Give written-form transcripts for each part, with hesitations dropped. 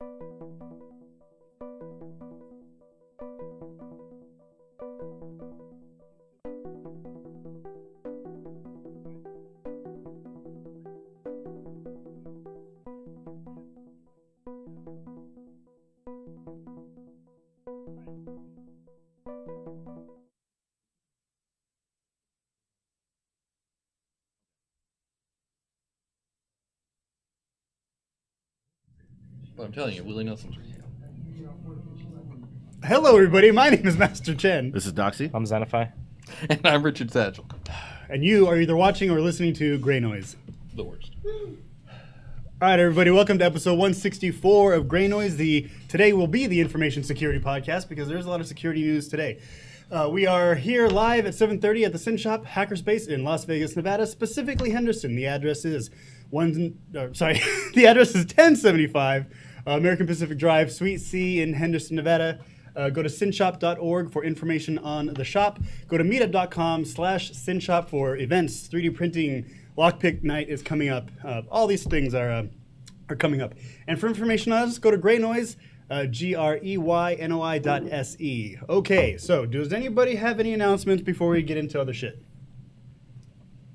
But I'm telling you, Willie Nelson's real. Hello, everybody. My name is Master Chen. This is Doxy. I'm Xenify. And I'm Richard Satchel. And you are either watching or listening to Greynoise. The worst. All right, everybody. Welcome to episode 164 of Greynoise. Today will be the Information Security Podcast because there's a lot of security news today. We are here live at 7:30 at the Sin Shop Hackerspace in Las Vegas, Nevada, specifically Henderson. The address is the address is 1075 American Pacific Drive, Suite C in Henderson, Nevada. Go to sinshop.org for information on the shop. Go to meetup.com/sinshop for events. 3D printing lockpick night is coming up. All these things are coming up. And for information on us, go to Greynoise, GREYNOI.SE. Okay, so does anybody have any announcements before we get into other shit?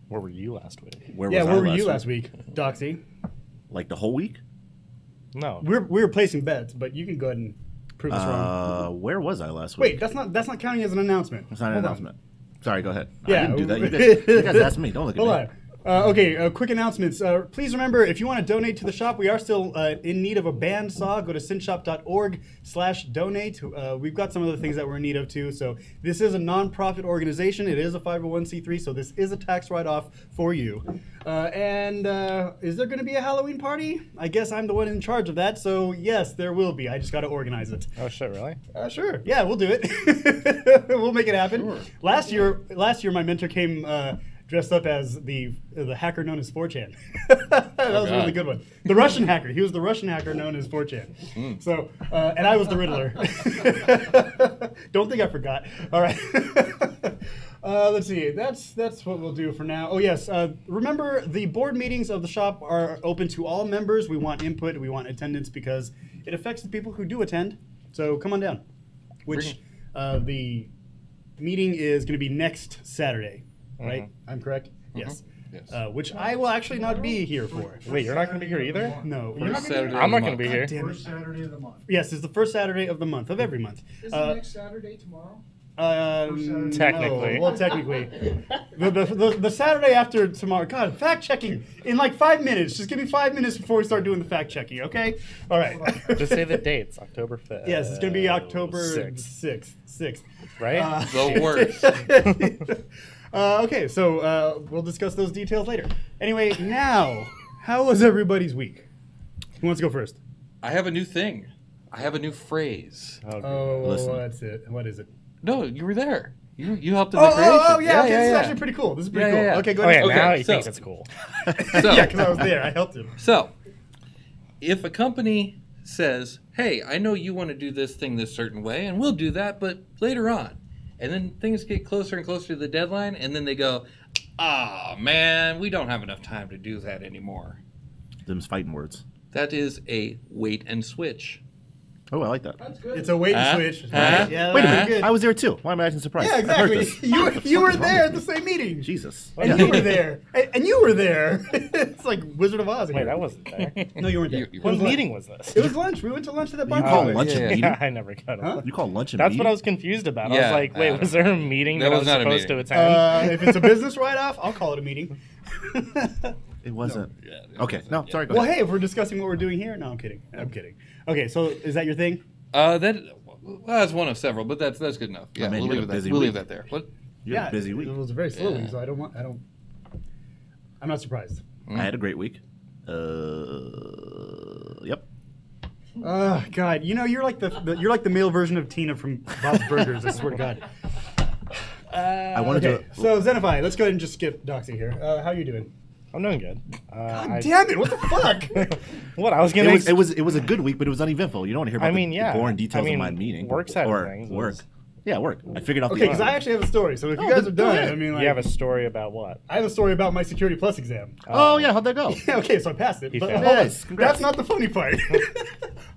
Where were you last week? Where were you last week, Doxy? Like the whole week? No. We were placing bets, but you can go ahead and prove us wrong. Where was I last Wait, week? that's not counting as an announcement. That's not an announcement. Sorry, go ahead. Yeah. I didn't do that. You guys asked me. Don't look at Hold me. on. Okay, quick announcements. Please remember, if you want to donate to the shop, we are still in need of a bandsaw. Go to sinshop.org/donate. We've got some other things that we're in need of too. So this is a non-profit organization. It is a 501c3, so this is a tax write-off for you. And is there going to be a Halloween party? I guess I'm the one in charge of that. So yes, there will be. I just got to organize it. Oh shit, really? Sure. Yeah, we'll do it. We'll make it happen. Sure. Last year, my mentor came dressed up as the hacker known as 4chan. That was a really good one. The Russian hacker. He was the Russian hacker known as 4chan. So, and I was the Riddler. Don't think I forgot. All right. Let's see. That's what we'll do for now. Oh yes. Remember, the board meetings of the shop are open to all members. We want input. We want attendance because it affects the people who do attend. So come on down. Which the meeting is going to be next Saturday. Right? I'm correct? Yes. Yes. Which I will actually not be here for. Wait, you're not going to be here either? No. First Saturday I'm of not the going to be month. here. Damn it. First Saturday of the month. Yes, it's the first Saturday of the month, of every month. Isn't next Saturday tomorrow? Technically. No. Well, technically. The Saturday after tomorrow. God, fact checking in like 5 minutes. Just give me 5 minutes before we start doing the fact checking, okay? All right. Just say the dates. October 5th. Yes, it's going to be October 6th. 6th. Right? The worst. Okay, so we'll discuss those details later. Anyway, now, how was everybody's week? Who wants to go first? I have a new thing. I have a new phrase. Oh, Listen. that's it. What is it? No, you were there. You helped in the creation. Oh, yeah, okay, this is actually pretty cool. This is pretty Yeah, cool. yeah, yeah. Okay, go Okay, ahead. now Okay, he so- thinks it's cool. So, Yeah, because I was there. I helped him. So, if a company says, hey, I know you want to do this thing this certain way, and we'll do that, but later on. And then things get closer and closer to the deadline, and then they go, man, we don't have enough time to do that anymore. Them's fighting words. That is a wait and switch. Oh, I like that. That's good. It's a wait and switch. Right? Yeah, Wait a that's minute. good. I was there too. Why am I acting surprised? Yeah, I've heard exactly. this. You were there at the same meeting. Jesus. And you were there. And you were there. It's like Wizard of Oz. Wait, Here. I wasn't there. No, you weren't there. You- What It was meeting was this? It was lunch. We went to lunch at that bar. You call Oh, lunch yeah, a yeah. meeting? Yeah, I never got it. Huh? You call lunch a That's meeting? what I was confused about. I Yeah, was like, wait, was there a meeting That that I was was not a supposed to meeting. attend? If it's a business write-off, I'll call it a meeting. It wasn't. Yeah, it Okay. wasn't. No, sorry. Go Well, ahead. hey, if we're discussing what we're doing here, no, I'm kidding. I'm kidding. Okay, so is that your thing? That's one of several, but that's good enough. Yeah, man, we'll you leave had a that. busy We'll leave week. that there. What? You had a busy week. It was a very slow Yeah. week, so I'm not surprised. I had a great week. Yep. Oh God, you're like the male version of Tina from Bob's Burgers. I swear to God. I wanted Okay, to. so Xenify, let's go ahead and just skip Doxy here. How you doing? I'm doing good. God damn it! What the fuck? What? I was going to... It was a good week, but it was uneventful. You don't want to hear about the boring details of my meeting. Work side or of things. work. Yeah, work. I figured out Okay, the because I actually have a story. So if you Oh, guys but are go done, ahead. I mean, like, You have a story about what? I have a story about my Security Plus exam. Oh yeah, how'd that go? Yeah, okay, so I passed it. He But failed. hold on. Nice, congrats. That's not the funny part.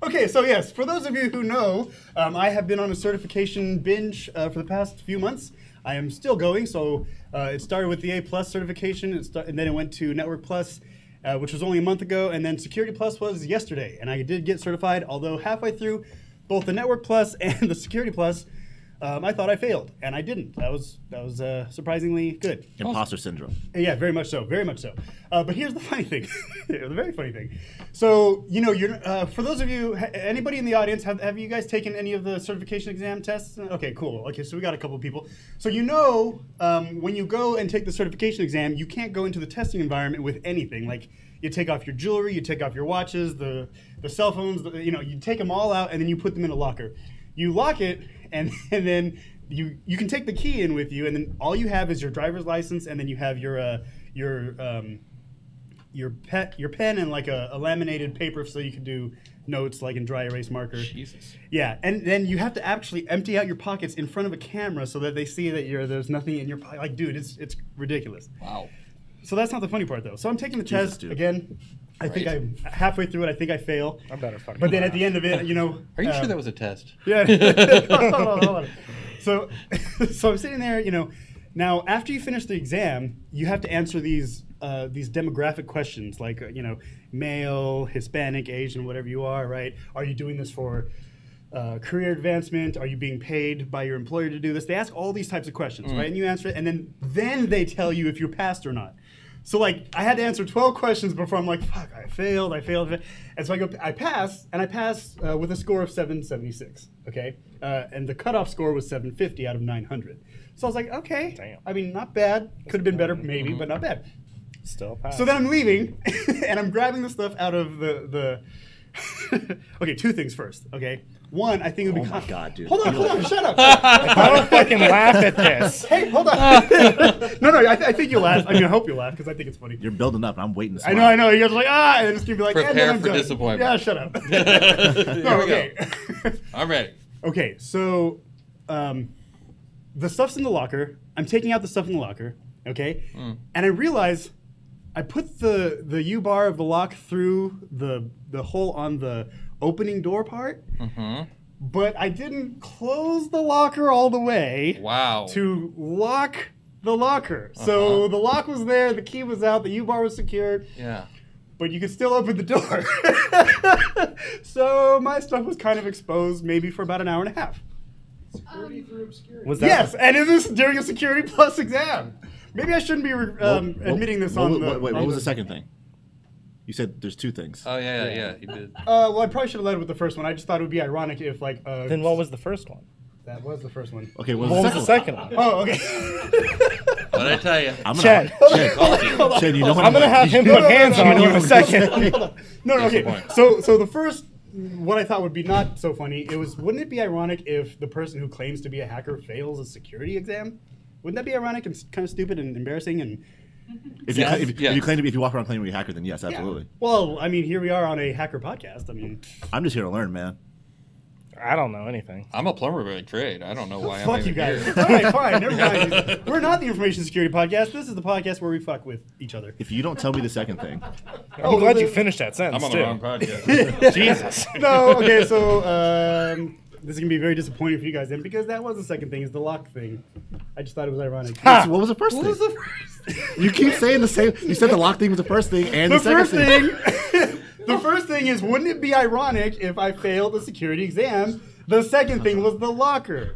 Okay, so yes, for those of you who know, I have been on a certification binge for the past few months. I am still going, so it started with the A+ certification, and then it went to Network Plus, which was only a month ago, and then Security Plus was yesterday, and I did get certified, although halfway through both the Network Plus and the Security Plus, I thought I failed, and I didn't. That was surprisingly good. Imposter syndrome. Yeah, very much so, very much so. But here's the funny thing, the very funny thing. So, you know, for those of you, anybody in the audience, have you guys taken any of the certification exam tests? Okay, cool. Okay, so we got a couple of people. So you know, when you go and take the certification exam, you can't go into the testing environment with anything. Like, you take off your jewelry, you take off your watches, the cell phones, you know, you take them all out, and then you put them in a locker. You lock it, and then you can take the key in with you, and then all you have is your driver's license, and then you have your pen and like a laminated paper so you can do notes like in dry erase marker. Jesus. Yeah, and then you have to actually empty out your pockets in front of a camera so that they see that there's nothing in your pocket. Like, dude, it's ridiculous. Wow. So that's not the funny part though. So I'm taking the test dude. again. I think I'm halfway through it. I think I fail. I better fucking. But then at the end of it, you know. Are you sure that was a test? Yeah. hold on. So I'm sitting there, you know. Now, after you finish the exam, you have to answer these demographic questions, like you know, male, Hispanic, Asian, whatever you are, right? Are you doing this for career advancement? Are you being paid by your employer to do this? They ask all these types of questions, right? And you answer it, and then they tell you if you're passed or not. So like I had to answer 12 questions before I'm like, fuck, I failed. And so I pass with a score of 776, okay? And the cutoff score was 750 out of 900. So I was like, okay, damn. I mean, not bad. Could have been better maybe, but not bad. Still pass. So then I'm leaving, and I'm grabbing the stuff out of the okay, two things first, okay? One, I think it would be... Oh my God, dude. Hold on, shut up. I don't fucking laugh at this. Hey, hold on. No, I think you'll laugh. I mean, I hope you'll laugh, because I think it's funny. You're building up, and I'm waiting to smile. I know. You guys are like, and it's going to be like, and then Prepare I'm for done. disappointment. Yeah, shut up. Here we go. I'm ready. Okay, so the stuff's in the locker. I'm taking out the stuff in the locker, okay? And I realize I put the U-bar of the lock through the hole on the opening door part, but I didn't close the locker all the way to lock the locker. So the lock was there, the key was out, the U-bar was secured. Yeah. But you could still open the door. So my stuff was kind of exposed maybe for about an hour and a half. Security through obscurity. Was that Yes, and it was during a Security Plus exam. Maybe I shouldn't be admitting this on the... Wait, what was the second thing? You said there's two things. Oh, yeah, you did. Well, I probably should have led with the first one. I just thought it would be ironic if, like... Then what was the first one? That was the first one. Okay, what What was was the the second second one? Oh, okay. What'd I tell you? Chad. Chad, you know what I'm gonna have him put hands on you in a second. No, okay. Disappointing. So the first, what I thought would be not so funny, wouldn't it be ironic if the person who claims to be a hacker fails a security exam? Wouldn't that be ironic and kind of stupid and embarrassing and... If you walk around claiming you're a hacker, then yes, absolutely. Yeah. Well, I mean, here we are on a hacker podcast. I mean... I'm just here to learn, man. I don't know anything. I'm a plumber by trade. I don't know why I'm Fuck you even guys. here. All right, fine. Never mind. We're not the information security podcast. This is the podcast where we fuck with each other. If you don't tell me the second thing, I'm glad you finished that I'm sentence on the too. wrong podcast. Jesus. No, okay, so this is going to be very disappointing for you guys then because that was the second thing, is the lock thing. I just thought it was ironic. so what was the first What thing? was the first You keep saying the same. You said the lock thing was the first thing, and the second first thing? The first thing is, wouldn't it be ironic if I failed the security exam? The second thing was the locker.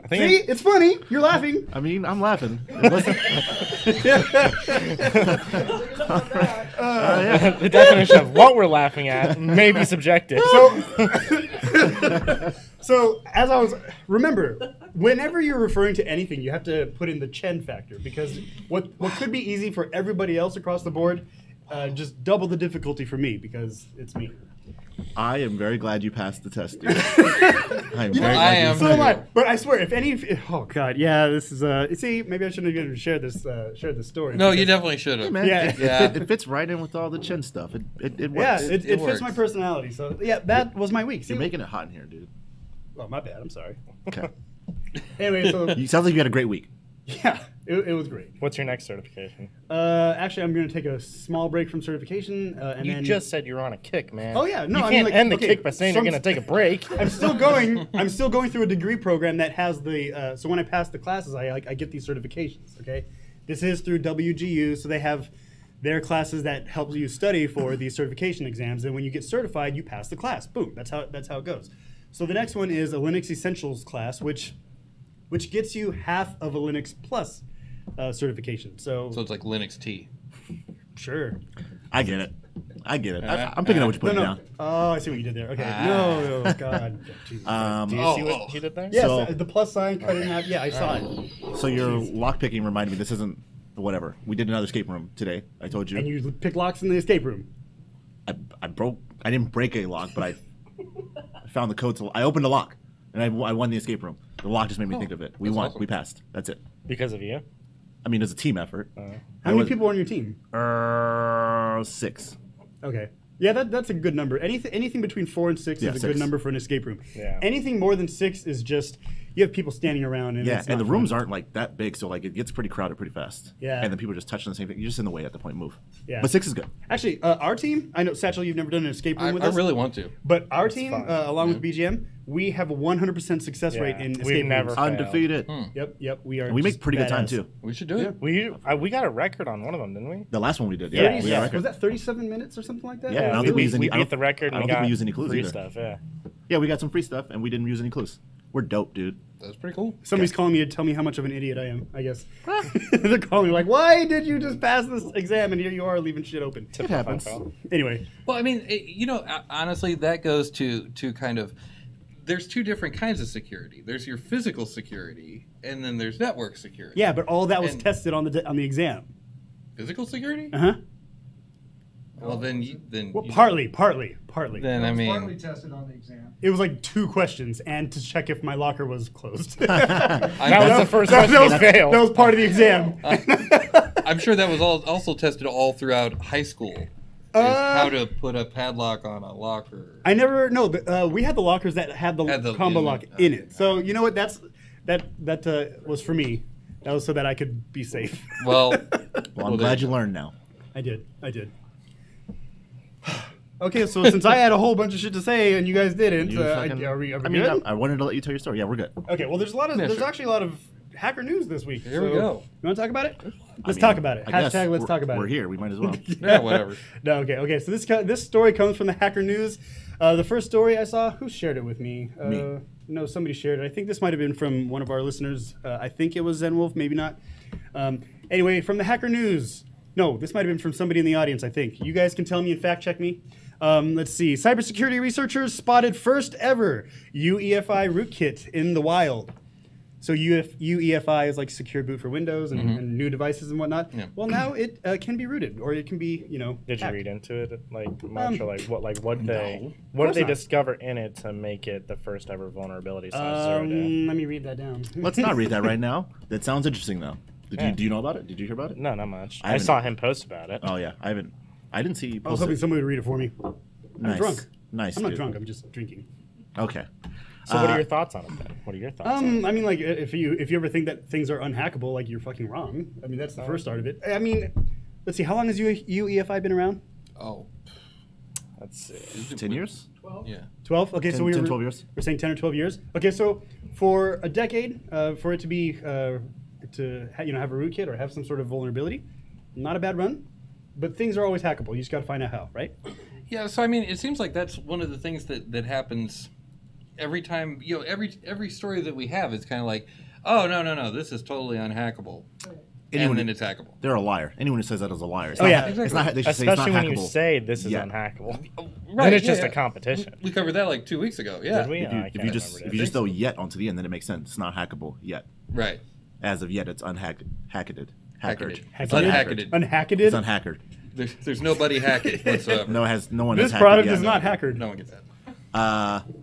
I think See, it's funny. You're laughing. I mean, I'm laughing. the definition of what we're laughing at may be subjective. So as I was, remember, whenever you're referring to anything, you have to put in the Chen factor, because what could be easy for everybody else across the board, just double the difficulty for me because it's me. I am very glad you passed the test, dude. I'm very I glad you am So am I. But I swear, oh god, yeah, this is see, maybe I shouldn't have even shared this story. No, you because- definitely should have. Man, Yeah. it fits right in with all the chin stuff. It works. Yeah, it fits works. my personality. So yeah, that was my week. See, You're making it hot in here, dude. oh, my bad. I'm sorry. Okay. Anyway, so You sounds like you had a great week. Yeah, it was great. What's your next certification? Actually, I'm going to take a small break from certification, and You then just said you're on a kick, man. Oh yeah, no, you I can't mean, like, end the okay, kick by saying so you're going to take a break. I'm still going. I'm still going through a degree program that has the. So when I pass the classes, I get these certifications. Okay, this is through WGU, so they have their classes that help you study for these certification exams, and when you get certified, you pass the class. Boom. That's how it goes. So the next one is a Linux Essentials class, which gets you half of a Linux Plus certification. So it's like Linux T. sure. I get it. I'm picking up what you're putting down. Oh, I see what you did there. Okay. No, God. Jesus Christ. Do you see what he did there? Yes, So- the plus sign cut in half. Yeah, I saw it. So your lock picking reminded me. This isn't whatever. We did another escape room today. I told you. And you pick locks in the escape room. I didn't break a lock, but I found the code. I opened a lock, and I won the escape room. The lock just made me think of it. We that's won. awesome. We passed. That's it. Because of you? I mean, it was a team effort. How many people are on your team? 6. Okay. Yeah, that's a good number. Anything between 4 and 6 Yeah, is a 6. good number for an escape room. Yeah. Anything more than 6 is just you have people standing around and Yeah, it's and not the rooms fun. aren't like that big, so like it gets pretty crowded pretty fast. Yeah. And then people are just touching the same thing. You're just in the way at the point. Move. Yeah. But 6 is good. Actually, our team. I know Satchel, you've never done an escape room with I us. really want to. But our team, fun. along with BGM, we have a 100% success Yeah, rate in we've escape never rooms. failed. Undefeated. Yep, we are. And we make just pretty good time badass. too. We should do it. We got a record on one of them, didn't we? The last one we did. Yeah, Yeah. We got a yeah. record. Was that 37 minutes or something like that? Yeah, I don't we, think we used any- I beat don't- the record. I And don't we think we got used any clues free either. stuff. Yeah. Yeah, we got some free stuff, and we didn't use any clues. We're dope, dude. That's pretty cool. Somebody's calling me to tell me how much of an idiot I am, I guess. They're calling me like, why did you just pass this exam and here you are leaving shit open? It happens. Anyway, Well, I mean, honestly, that goes to kind of. There's two different kinds of security. There's your physical security, and then there's network security. yeah, but all that was And- tested on the exam. Physical security? Uh-huh. Well, then Well, partly. Then I It was mean, partly tested on the exam. It was like 2 questions and to check if my locker was closed. That was the first question was, he failed. that was part of the exam. I'm sure that was also tested all throughout high school. Is how to put a padlock on a locker. I never we had the lockers that had the combo lock in it. So you know what? That was for me. That was so that I could be safe. Well, Well, I'm glad you learned now. I did. Okay, so since I had a whole bunch of shit to say and you guys didn't, You fucking- are we I mean, good? I wanted to let you tell your story. Yeah, we're good. Okay, well, there's sure. actually a lot of hacker news this week. Here we so go. You want to talk about it? Let's I talk mean, about it. I guess Hashtag let's we're- talk about We're it. here. We might as well. yeah, whatever. No, okay. So this story comes from the Hacker News. The first story I saw, who shared it with me? Me. No, somebody shared it. I think this might have been from one of our listeners. I think it was ZenWolf, maybe not. Anyway, from the Hacker News. No, this might have been from somebody in the audience, I think. You guys can tell me and fact check me. Let's see. Cybersecurity researchers spotted first ever UEFI rootkit in the wild. So UEFI is like secure boot for Windows and new devices and whatnot. Yeah. Well, now it can be rooted, or it can be, Did you hacked. read into it like much, or what did they course not. discover in it to make it the first ever vulnerability slash zero day? Let me read that down. Let's not read that right now. That sounds interesting, though. Yeah. Do you know about it? Did you hear about it? No, not much. I I haven't- saw him post about it. Oh yeah, I didn't see. You I was post hoping it. somebody would read it for me. Nice. I'm drunk. Nice. I'm not dude. drunk. I'm just drinking. Okay. So what are your thoughts on it then? What are your thoughts on it? I mean, like, if you ever think that things are unhackable, like, you're fucking wrong. I mean, that's the first start of it. I mean, let's see. How long has UEFI been around? Oh, Let's see. 10 years? yeah. 12. Okay, 10, so we 10, were 12 years. We're saying 10 or 12 years. Okay, so for a decade, for it to be have a rootkit or have some sort of vulnerability, not a bad run. But things are always hackable. You just got to find out how, right? Yeah, so I mean, it seems like that's one of the things that happens every time. Every story that we have is kind of like, oh no, this is totally unhackable, Anyone- and then it's hackable. They're a liar. Anyone who says that is a liar. It's Oh, not, yeah. It's not, they should say it's Especially not when you hackable. say this is Yeah. unhackable. Right, Then it's just yeah. a competition. We covered that like 2 weeks ago. Yeah, Did we? If you, I if can't you just remember if you that. just throw yet onto the end, then it makes sense. It's not hackable yet. right. As of yet, it's unhacketed. Hacketed. Hacketed. Hacketed. Unhacketed. Unhacketed? It's unhackered. There's nobody hacking whatsoever. No one This has product hacked it is yet. not hackered. No one gets that.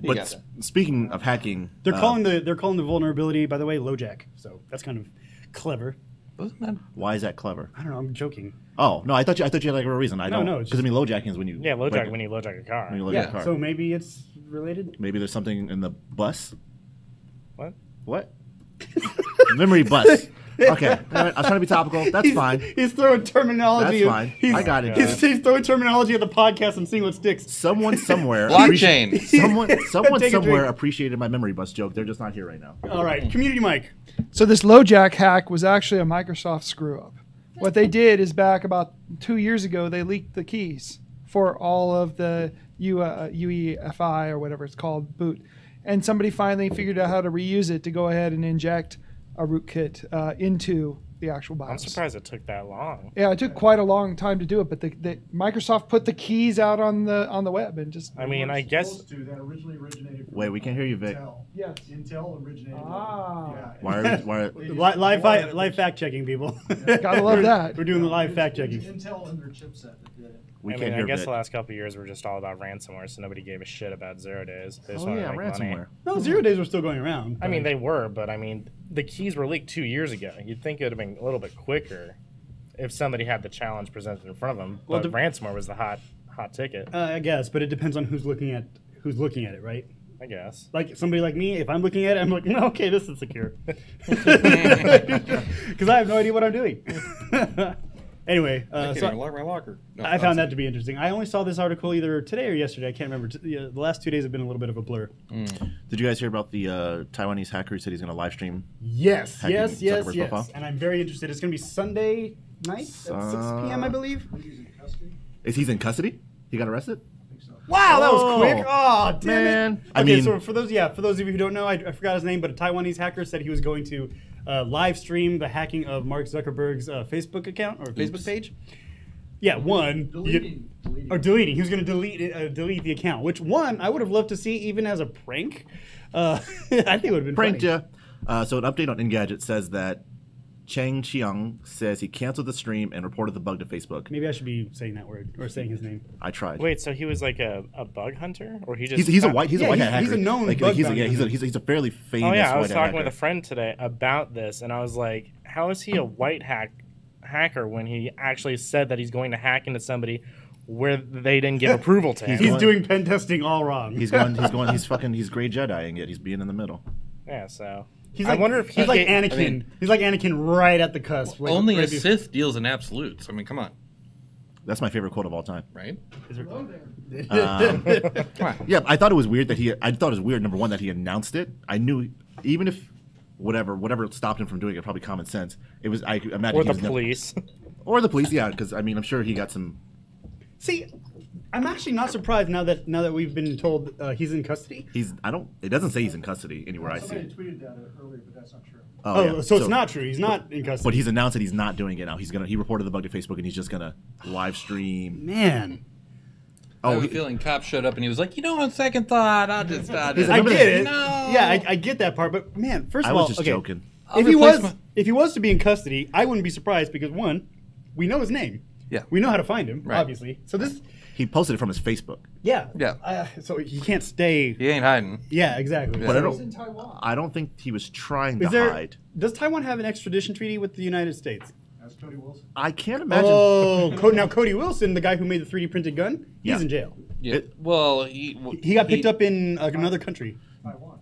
You But got that. speaking of hacking, They're calling the vulnerability, by the way, LoJack. So that's kind of clever. Wasn't that? why is that clever? I don't know. I'm joking. Oh no, I thought you had like a real reason. I No, don't. no, it's Because I mean, lowjacking is when you Yeah, low break jack it. when you low jack a car. When you load your Yeah. car. So maybe it's related. Maybe there's something in the bus. What? What? Memory bus. Okay, all right, I was trying to be topical. That's fine. He's throwing terminology. That's fine. I got it. He's throwing terminology at the podcast and seeing what sticks. Someone somewhere. Blockchain. Someone Take a somewhere drink. appreciated my memory bus joke. They're just not here right now. All right, community mic. So this LoJack hack was actually a Microsoft screw up. What they did is back about 2 years ago, they leaked the keys for all of the UEFI or whatever it's called boot. And somebody finally figured out how to reuse it to go ahead and inject a rootkit into the actual BIOS. I'm surprised it took that long. Yeah, it took quite a long time to do it, but the Microsoft put the keys out on the web and just. I mean, I guess. That originally originated from Wait, we can't hear you, Vic. Intel. Yes. Intel originated. Ah. Yeah. Why are Live fact checking, people. Gotta love that. We're doing the live fact checking. Intel and their chipset that did it. we I can't mean, I hear guess Vic? the last couple of years were just all about ransomware, so nobody gave a shit about 0 days. They just Oh wanted yeah, to make money. ransomware. No, 0 days were still going around. I mean, they were, but I mean, the keys were leaked 2 years ago. You'd think it would have been a little bit quicker if somebody had the challenge presented in front of them. Well, But ransomware was the hot ticket, I guess, but it depends on who's looking at it, right? I guess. Like somebody like me, if I'm looking at it, I'm like, no, okay, this is secure, because I have no idea what I'm doing. Anyway, I can't so even lock my locker. No, I found that to be interesting. I only saw this article either today or yesterday. I can't remember. The last 2 days have been a little bit of a blur. Did you guys hear about the Taiwanese hacker who said he's going to live stream? Yes, Hacking yes, yes, Zuckerberg's yes. profile? And I'm very interested. It's going to be Sunday night at 6 p.m., I believe. He's in custody. Is he's in custody? He got arrested? I think so. Wow, that was Oh, quick. Oh, damn man. it. I Okay, mean- so for those of you who don't know, I forgot his name, but a Taiwanese hacker said he was going to live stream the hacking of Mark Zuckerberg's Facebook account or Facebook page. Yeah, Deleting. deleting. He was going to delete the account, which I would have loved to see even as a prank. I think it would have been Pranked funny. ya. So an update on Engadget says that Cheng Chiang says he canceled the stream and reported the bug to Facebook. Maybe I should be saying that word or saying his name. I tried. Wait, so he was like a bug hunter, or he just He's a white Yeah, hat he's hacker. a known like, bug he's, bounty hunter. he's a fairly famous Oh yeah, I was white hat talking hacker. with a friend today about this, and I was like, "How is he a white hacker when he actually said that he's going to hack into somebody where they didn't give approval to him?" He's doing pen testing all wrong. He's Grey Jedi-ing it. He's being in the middle. Yeah, so He's I like, wonder if he's like ga- Anakin. I mean- He's like Anakin right at the cusp. Like, Only right a before- Sith deals in absolutes. I mean, come on, That's my favorite quote of all time. right? Hello there. Come on. Yeah, I thought it was weird that I thought it was weird. Number one, that he announced it. I knew, even if whatever stopped him from doing it, probably common sense. It was. I imagine or he the was never- police. or the police. Yeah, because I mean, I'm sure he got some. See, I'm actually not surprised now that we've been told he's in custody. It doesn't say he's in custody anywhere I see Somebody it. tweeted that earlier, but that's not true. Oh, yeah. so it's not true. He's not in custody. But he's announced that he's not doing it now. He reported the bug to Facebook and he's just gonna live stream. Man, I have a feeling cop showed up and he was like, on second thought, I'll just. I Remember get that- it. No. Yeah, I get that part. But man, first I of all, was just okay, joking. If he replace was if he was to be in custody, I wouldn't be surprised because one, we know his name. Yeah. We know how to find him, Right. obviously. So this, He posted it from his Facebook. yeah, Yeah. so he can't stay. He ain't hiding. Yeah, exactly. Yeah. But I He's in don't. Taiwan. I don't think he was trying Is to there? hide. Does Taiwan have an extradition treaty with the United States? That's Cody Wilson. I can't imagine. Oh, now Cody Wilson, the guy who made the 3D printed gun, he's Yeah. in jail. Yeah. It- Well, He got picked up in another country.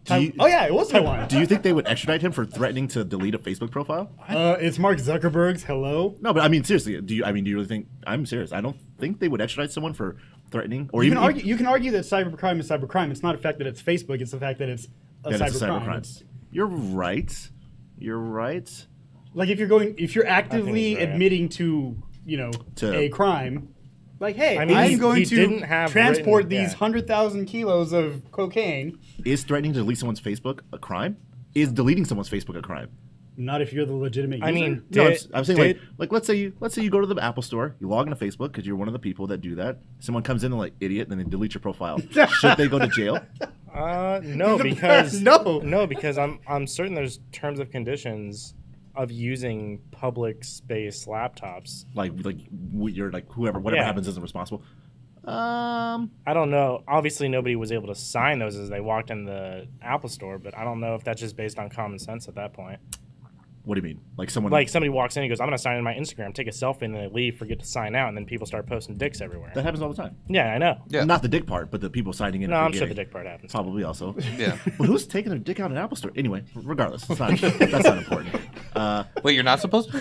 Taiwan. Oh yeah, it was Taiwan. Do you think they would extradite him for threatening to delete a Facebook profile? It's Mark Zuckerberg's. Hello. No, but I mean seriously. Do you really think? I'm serious. I don't think they would extradite someone for threatening or You even can argue that cybercrime is cybercrime. It's not the fact that it's Facebook. It's the fact that it's a that it's a cybercrime. cybercrime. It's- You're right. You're right. Like if you're actively he's right. admitting to To- a crime, like hey, I mean, I'm he going didn't to have transport written- these yeah. 100,000 kilos of cocaine. Is threatening to delete someone's Facebook a crime? Is deleting someone's Facebook a crime? Not if you're the legitimate user. I mean, No, did- I'm saying did- like let's say you go to the Apple Store, you log into Facebook because you're one of the people that do that. Someone comes in and like idiot, then they delete your profile. Should they go to jail? no, because No. because I'm certain there's terms of conditions of using public space laptops. You're like whatever Yeah. happens isn't responsible. I don't know. Obviously, nobody was able to sign those as they walked in the Apple Store, but I don't know if that's just based on common sense at that point. What do you mean? Like someone Like somebody walks in and goes, "I'm going to sign in my Instagram," take a selfie, and then they leave, forget to sign out, and then people start posting dicks everywhere. that happens all the time. Yeah, I know. Yeah. Not the dick part, but the people signing in. No, and I'm sure the forgetting. dick part happens. Probably also. Yeah. But who's taking their dick out in an Apple Store? Anyway, regardless, that's not important. Wait, you're not supposed to?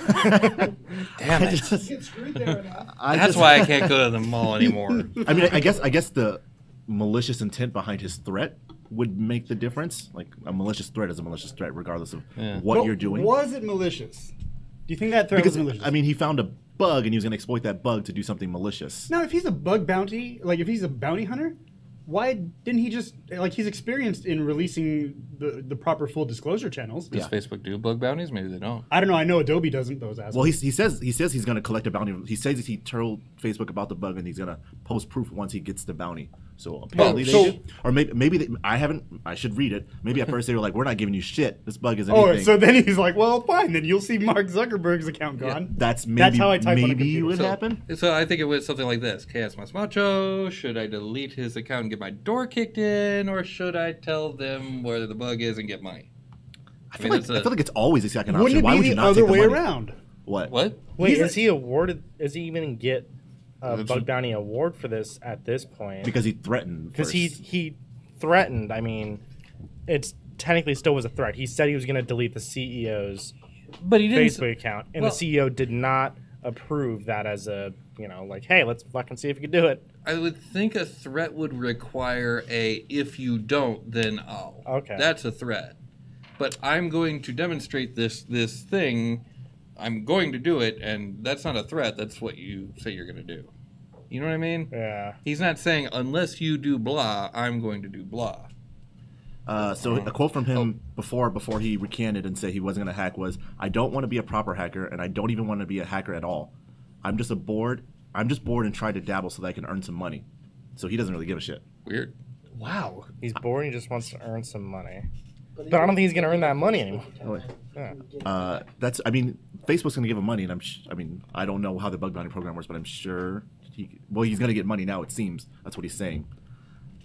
Damn it. Get screwed there or not. That's why I can't go to the mall anymore. I mean, I guess the malicious intent behind his threat would make the difference. Like a malicious threat is a malicious threat, regardless of what But you're doing. Was it malicious? Do you think that threat Because was malicious? I mean, he found a bug and he was going to exploit that bug to do something malicious. now, if he's a bug bounty, like if he's a bounty hunter, why didn't he just like he's experienced in releasing the proper full disclosure channels? Does Facebook do bug bounties? Maybe they don't. I don't know. I know Adobe doesn't. Those assholes. Well, he says he's going to collect a bounty. He says he told Facebook about the bug and he's going to post proof once he gets the bounty. So apparently so- they did. Or maybe they, I haven't. I should read it. Maybe at first they were like, "We're not giving you shit. This bug is anything." Oh, so then he's like, well, fine. Then you'll see Mark Zuckerberg's account gone. That's maybe That's how I type on a maybe computer. would So- happen. So I think it was something like this. Chaos Mas Macho, should I delete his account and get my door kicked in, or should I tell them where the bug is and get money? I feel like it's always the second Wouldn't option. Why it would be you the not other take the way money? around? What? What? Wait, He's is a- he awarded? Is he even get a That's bug a- bounty award for this at this point? Because he threatened. Because first. he threatened. I mean, it's technically still was a threat. He said he was going to delete the CEO's But he didn't. Facebook account, and well- the CEO did not approve that as a like, hey, let's fucking see if you can do it. I would think a threat would require a if you don't, then I'll. Okay. That's a threat. But I'm going to demonstrate this thing. I'm going to do it, and that's not a threat. That's what you say you're going to do. You know what I mean? Yeah. He's not saying unless you do blah, I'm going to do blah. So a quote from him before he recanted and said he wasn't going to hack was, "I don't want to be a proper hacker, and I don't even want to be a hacker at all. I'm just bored and try to dabble so that I can earn some money." So he doesn't really give a shit. Weird. Wow. He's bored and he just wants to earn some money. But I don't think he's going to earn that money anymore. Yeah. I mean, Facebook's going to give him money, and I don't know how the bug bounty program works, but I'm sure he's going to get money now. It seems that's what he's saying.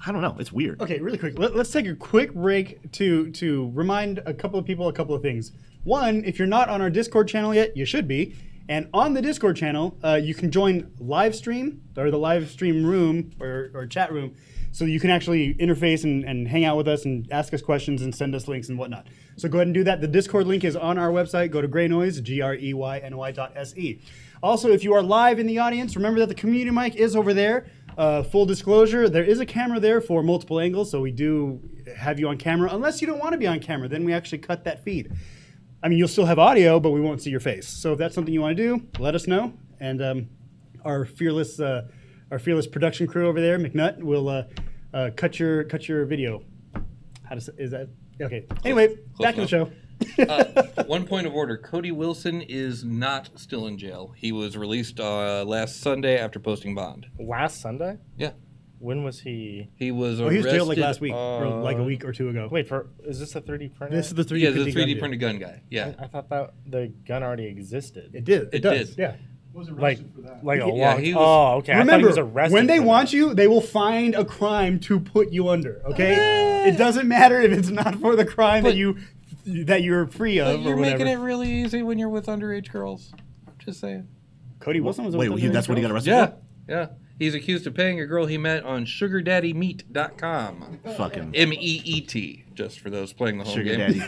I don't know. It's weird. Okay, really quick. Let's take a quick break to remind a couple of people a couple of things. One, if you're not on our Discord channel yet, you should be. And on the Discord channel, you can join live stream or the live stream room or chat room, so you can actually interface and hang out with us and ask us questions and send us links and whatnot. So go ahead and do that. The Discord link is on our website. Go to Greynoise, GREYNOI.se. Also, if you are live in the audience, remember that the community mic is over there. Full disclosure, there is a camera there for multiple angles, so we do have you on camera. Unless you don't want to be on camera, then we actually cut that feed. I mean, you'll still have audio, but we won't see your face. So if that's something you want to do, let us know. And our fearless production crew over there, McNutt, will cut your video. Is that okay? Anyway, back to the show. 1 point of order. Cody Wilson is not still in jail. He was released last Sunday after posting bond. Last Sunday? Yeah. When was he? He was Oh, he was arrested. jailed like last week, or like a week or two ago. Wait, is this a 3D printer? This is the 3D Yeah, the printing 3D gun printed gun guy. Yeah. I thought that the gun already existed. It did. It does. did. Yeah. Was like, arrested for that. like a Yeah, long. he was- Oh, okay. I thought he Remember, was arrested when they for want that. you, they will find a crime to put you under. Okay, it doesn't matter if it's not for the crime But- that you're free of But or you're whatever. making it really easy when you're with underage girls. I'm just saying. Cody Wilson was Wait, with that's what he got arrested Yeah. Yeah. He's accused of paying a girl he met on sugardaddymeet.com. for? Fucking MEET, just for those playing the home sugar game. daddy.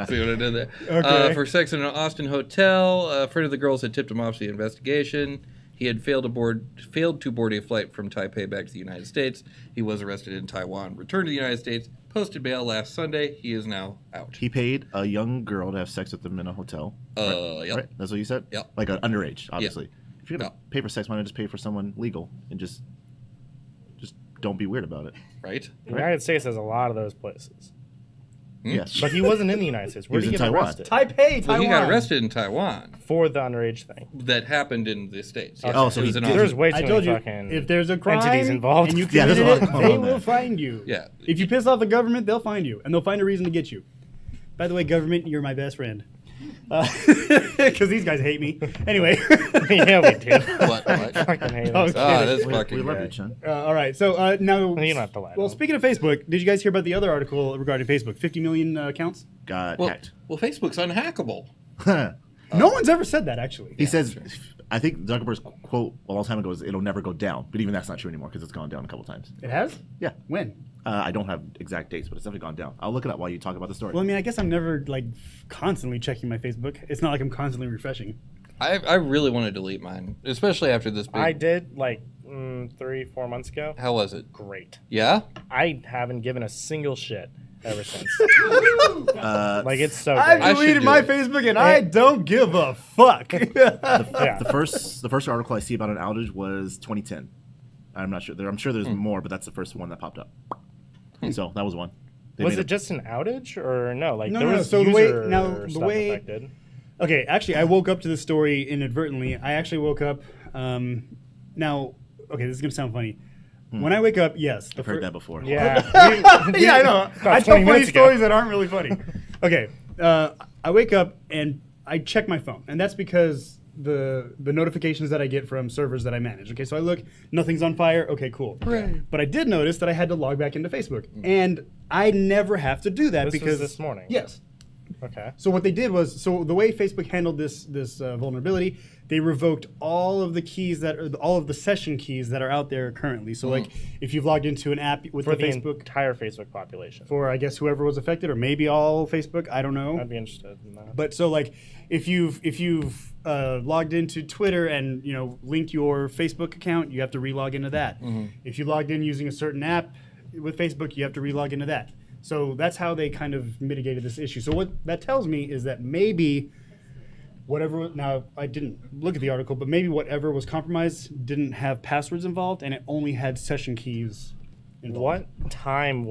See what I did there? Okay. For sex in an Austin hotel, a friend of the girls had tipped him off to the investigation. He had failed to board a flight from Taipei back to the United States. He was arrested in Taiwan, returned to the United States, posted bail last Sunday. He is now out. He paid a young girl to have sex with him in a hotel. Yep. Right? That's what you said? Yep. Like an underage, obviously. If you're going to Yep. pay for sex, why not just pay for someone legal and just don't be weird about it? Right? The United States has a lot of those places. Yes. But he wasn't in the United States. Where He did was he in get Taiwan. arrested? Taipei, Taiwan. Well, he got arrested in Taiwan. For the underage thing. That happened in the States. Okay. Oh, so It was he in did- Austin. There's way too I many told you, fucking if there's a crime entities involved. and you Yeah, there's a committed lot it, going they on will there. find you. Yeah. If you piss off the government, they'll find you, and they'll find a reason to get you. By the way, government, you're my best friend. Because these guys hate me. Anyway. Yeah, we do. What? Fucking hate Oh, him. Ah, this we fucking love guy. you, Chun. All right. So now, You don't have to lie to well, him. speaking of Facebook, did you guys hear about the other article regarding Facebook? 50 million accounts. Got Well, hacked. well, Facebook's unhackable. No one's ever said that, actually. He says I think Zuckerberg's quote a long time ago is it'll never go down, but even that's not true anymore because it's gone down a couple times. It has? Yeah. When? I don't have exact dates, but it's definitely gone down. I'll look it up while you talk about the story. Well, I mean, I guess I'm never like constantly checking my Facebook. It's not like I'm constantly refreshing. I really want to delete mine, especially after this big. I did like 3-4 months ago. How was it? Great. Yeah? I haven't given a single shit ever since. Like it's so I great. should deleted do my it. Facebook and I don't give a fuck. Yeah. The first article I see about an outage was 2010. I'm not sure. I'm sure there's more, but that's the first one that popped up. So that was one. They Was made it just an outage or no? Like No, there no, was so the way- user now, the stuff way- affected. Okay, actually, I woke up to this story inadvertently. I actually woke up. Now, okay, this is gonna sound funny. When I wake up, yes, I've heard that before. Yeah. yeah, I know. I 20 tell funny minutes ago. stories that aren't really funny. Okay, I wake up and I check my phone, and that's because the notifications that I get from servers that I manage. Okay, so I look, nothing's on fire. Okay, cool. Hooray. But I did notice that I had to log back into Facebook, and I never have to do that This was because this morning. Yes. Okay. So what they did was, so the way Facebook handled this vulnerability, they revoked all of the keys all of the session keys that are out there currently. So like, if you've logged into an app with For the the Facebook, entire Facebook population. for I guess whoever was affected, or maybe all Facebook, I don't know. I'd be interested in that. But so like, if you've logged into Twitter and linked your Facebook account, you have to relog into that. If you logged in using a certain app with Facebook, you have to relog into that. So that's how they kind of mitigated this issue. So what that tells me is that maybe whatever, now I didn't look at the article, but maybe whatever was compromised didn't have passwords involved and it only had session keys involved. What time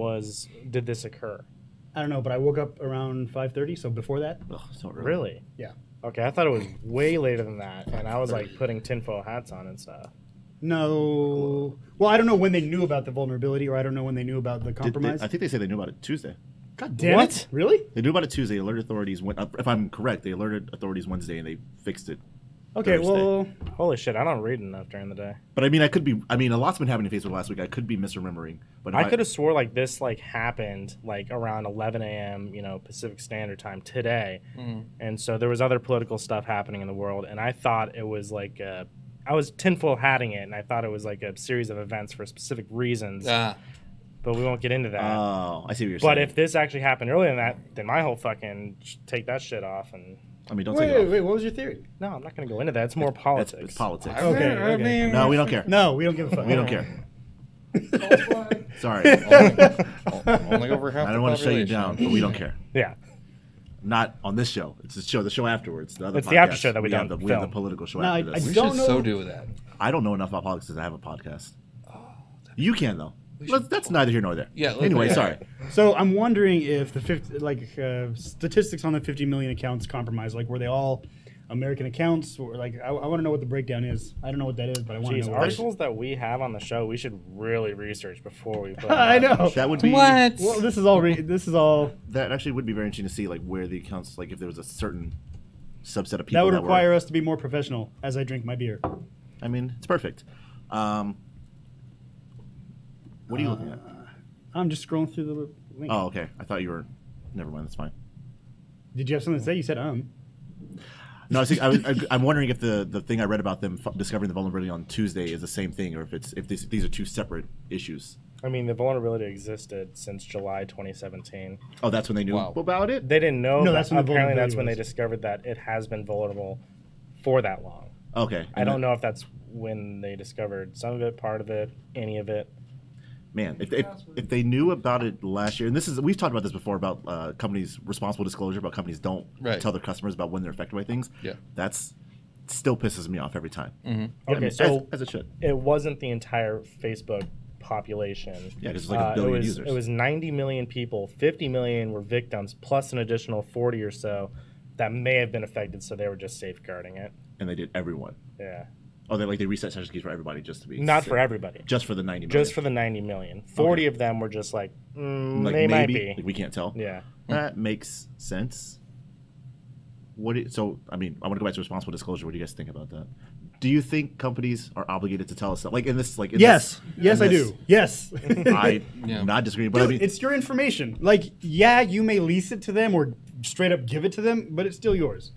did this occur? I don't know, but I woke up around 5:30, so before that. Ugh, so early. Really? Yeah. Okay, I thought it was way later than that, and I was like putting tinfoil hats on and stuff. No. Well, I don't know when they knew about the vulnerability, or I don't know when they knew about the Did they- compromise. I think they said they knew about it Tuesday. God damn What? it! Really? They knew about it Tuesday. Alerted authorities if I'm correct, they alerted authorities Wednesday and they fixed it. Okay. Thursday. Well, Holy shit, I don't read enough during the day. But I mean, a lot's been happening to Facebook last week. I could be misremembering. But if I could have swore like this happened like around 11 a.m. Pacific Standard Time today, and so there was other political stuff happening in the world, and I thought it was like I was tinfoil hatting it, and I thought it was like a series of events for specific reasons. But we won't get into that. Oh, I see what you're But saying. if this actually happened earlier than that, then my whole fucking take that shit off. And I mean, don't take it wait, off. wait. What was your theory? no, I'm not going to go into that. It's more politics. It's politics. Okay, I okay. mean, No, we don't care. No, we don't give a fuck. We don't care. Sorry. only over half I the don't want to shut you population. down, but we don't care. Yeah. Not on this show. It's the show afterwards. The other It's the after podcast. show that we have don't we have the film. political show No, after I this. We don't should know. so do that. I don't know enough about politics because I have a podcast. You can though. That's neither here nor there. Yeah, Anyway, yeah. sorry. So I'm wondering if the statistics on the 50 million accounts compromised, like were they all American accounts, or like I want to know what the breakdown is. I don't know what that is, but I want to Geez, know. What it is. articles that we have on the show, we should really research before we put them I out. know. That would be What? Well, this is all. This is all. that actually would be very interesting to see like where the accounts like if there was a certain subset of people That would were- require us to be more professional as I drink my beer. I mean, it's perfect. What are you looking at? I'm just scrolling through the link. Oh, okay. I thought you were. Never mind. That's fine. Did you have something to say? You said No, I'm wondering if the thing I read about them discovering the vulnerability on Tuesday is the same thing, or if these are two separate issues. I mean, the vulnerability existed since July 2017. Oh, that's when they knew Wow. about it. They didn't know. No, that- that's when the apparently that's vulnerability when they was. discovered that it has been vulnerable for that long. Okay. I don't know if that's when they discovered some of it, part of it, any of it. Man, if they knew about it last year, and we've talked about this before about companies' responsible disclosure about companies don't Right. tell their customers about when they're affected by things. Yeah. That's still pisses me off every time. Okay, so as it should. it wasn't the entire Facebook population. Yeah, 'cause it's like a billion users. It was 90 million people. 50 million were victims, plus an additional 40 or so that may have been affected. So they were just safeguarding it. And they did everyone. Yeah, Oh, they reset session keys for everybody just to be not safe. for everybody. Just for the 90 million. Just for the 90 million. 40 of them were just like, like they might maybe be. like, we can't tell. Yeah. That makes sense. So I mean, I want to go back to responsible disclosure. What do you guys think about that? Do you think companies are obligated to tell us stuff? Like in this, Yes, yes, in I this- do. Yes. I Yeah. not disagree, but Dude, I mean, it's your information. Like, yeah, you may lease it to them or straight up give it to them, but it's still yours.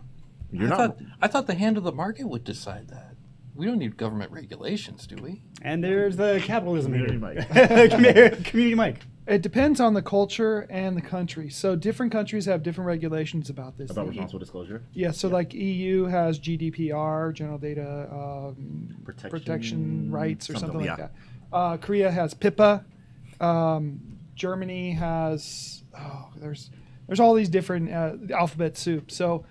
you're not. I thought the hand of the market would decide that. We don't need government regulations, do we? And there's the capitalism here. Community Community Mike. It depends on the culture and the country. So different countries have different regulations about this. About responsible disclosure. Yeah, so like EU has GDPR, General Data Protection Rights, or something like that. Korea has PIPA. Germany has there's all these different alphabet soup. So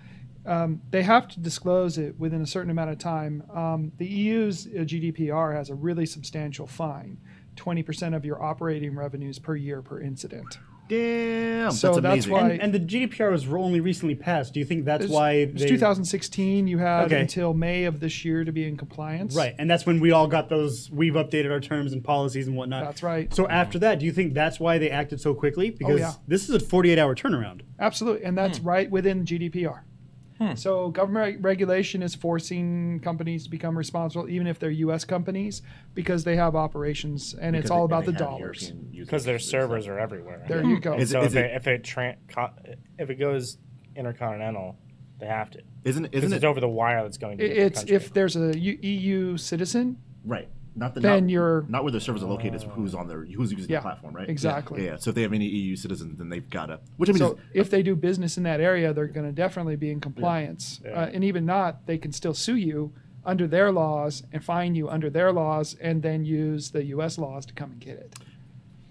they have to disclose it within a certain amount of time. The EU's GDPR has a really substantial fine. 20% of your operating revenues per year per incident. Damn, So that's that's amazing. why- And the GDPR was only recently passed. Do you think that's why It's 2016. You had Okay. until May of this year to be in compliance. Right, and that's when we all got those. We've updated our terms and policies and whatnot. That's right. So after that, do you think that's why they acted so quickly? Because yeah. this is a 48-hour turnaround. Absolutely, and that's right within GDPR. So government regulation is forcing companies to become responsible, even if they're U.S. companies, because they have operations, and it's all about the dollars. Because their servers are everywhere. There you go. Is So it- if it goes intercontinental, they have to. Isn't Because it it's over the wire that's going to the It's country. if there's a EU citizen, right? Not the then not, you're- not where the servers are located. It's who's using Yeah, the platform, right? exactly. Yeah. So if they have any EU citizens, then they've got to. Which I mean, so is, if they do business in that area, they're going to definitely be in compliance. Yeah. And even not, they can still sue you under their laws and fine you under their laws, and then use the U.S. laws to come and get it.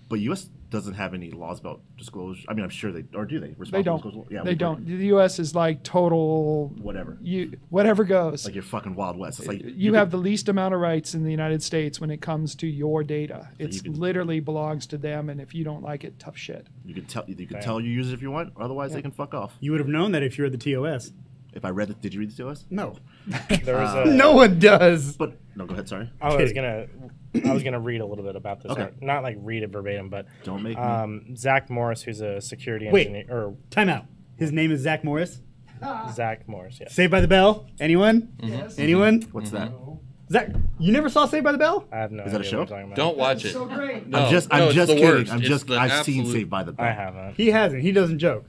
but U.S. doesn't have any laws about disclosure. I mean, I'm sure they do. They They responsible don't. disclosure? Yeah, They we- don't. The U.S. is like total Whatever. whatever goes. Like you're fucking Wild West. It's like you have the least amount of rights in the United States when it comes to your data. It's you can- literally belongs to them, and if you don't like it, tough shit. You can tell your users if you want. Otherwise, they can fuck off. You would have known that if you were the TOS. If I read it, did you read the TOS? No. There was a, No one does. But no, go ahead. Sorry. I was Kidding. gonna read a little bit about this. Okay. Or not like read it verbatim, but Don't make me. Zach Morris, who's a security Wait. engineer, or Time out. His name is Zach Morris. Zach Morris, yes. Saved by the Bell. Anyone? Yes. Anyone? What's that? Zach, you never saw Saved by the Bell? I have no Is that a idea show? what you're talking about. Don't watch it. So great. No, I'm just no, it's the kidding. worst. I'm It's just. the I've seen absolute- Saved by the Bell. I haven't. He hasn't. He doesn't joke.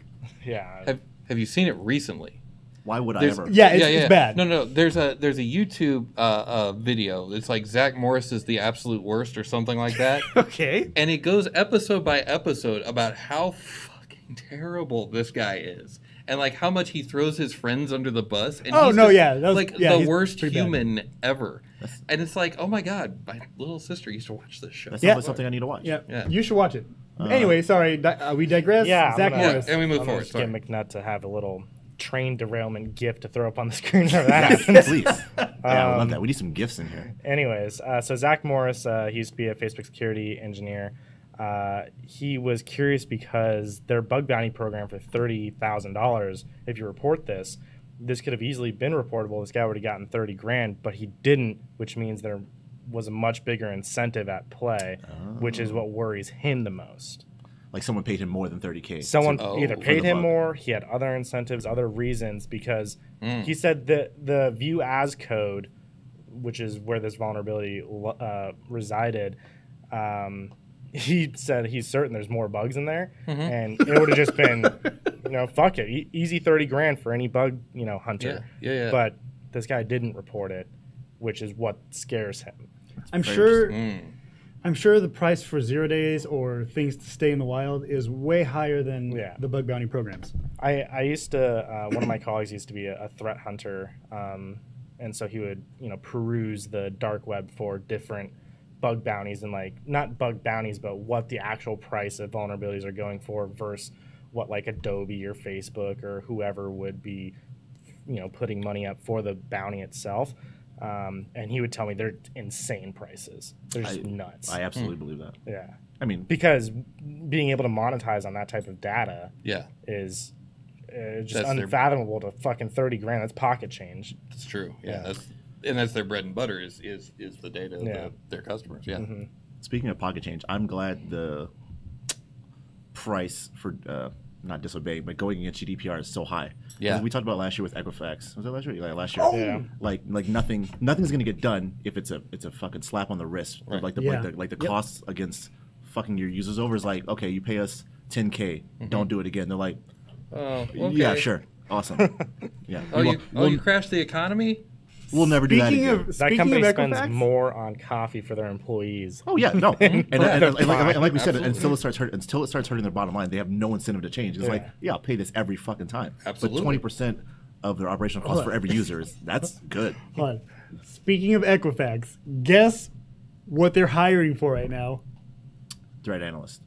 Yeah. Have you seen it recently? Why would I There's- ever? Yeah, it's bad. No. There's a YouTube video. It's like Zach Morris is the absolute worst or something like that. Okay. And it goes episode by episode about how fucking terrible this guy is, and like how much he throws his friends under the bus. And Oh, he's no, just, yeah, that was- like yeah, the he's worst pretty bad. human ever. And it's like, oh my god, my little sister used to watch this show. That sounds Yeah. like something I need to watch. Yeah. Yeah. You should watch it. Anyway, sorry. We digress. Yeah, Zach I'm gonna- Morris. and we move I'm forward. Just Sorry. get McNutt to have a little train derailment gift to throw up on the screen whenever that happens. Please. Yeah, I love that. We need some gifts in here. Anyways, so Zach Morris, he used to be a Facebook security engineer. He was curious because their bug bounty program for $30,000, if you report this could have easily been reportable. This guy would have gotten 30 grand, but he didn't, which means there was a much bigger incentive at play, which is what worries him the most. Like someone paid him more than 30K. Someone Oh, either for paid the him bug. more, he had other incentives, other reasons, because he said that the view as code, which is where this vulnerability resided, he said he's certain there's more bugs in there, and it would have just been, fuck it, easy 30 grand for any bug, hunter. Yeah. But this guy didn't report it, which is what scares him. I'm sure. I'm sure the price for 0 days or things to stay in the wild is way higher than the bug bounty programs. I used to one of my colleagues used to be a threat hunter, and so he would peruse the dark web for different bug bounties and like not bug bounties, but what the actual price of vulnerabilities are going for versus what like Adobe or Facebook or whoever would be putting money up for the bounty itself. And he would tell me they're insane prices. They're just nuts. I absolutely believe that. Yeah. I mean, Because being able to monetize on that type of data Yeah, is just That's their- unfathomable to fucking 30 grand. That's pocket change. that's true. Yeah. Yeah, that's their bread and butter is the data Yeah. of their customers. Yeah. speaking of pocket change, I'm glad the price for not disobeying, but going against GDPR is so high. Yeah. We talked about last year with Equifax. Was that last year? Yeah, last year. Yeah. Like nothing's gonna get done if it's a fucking slap on the wrist. Right. Like the Yeah. like the Yep. costs against fucking your users over is like, okay, you pay us 10K, don't do it again. They're like, Oh, okay. yeah, sure, awesome, yeah. Oh, you crashed the economy? We'll never do that Speaking again. of That speaking company of spends Equifax, more on coffee for their employees. Oh yeah, no, and like we said, Absolutely. until it starts hurting their bottom line, they have no incentive to change. It's like, yeah, I'll pay this every fucking time. Absolutely. But 20% of their operational cost for every user that's good. hold on. Speaking of Equifax, guess what they're hiring for right now? Threat analyst.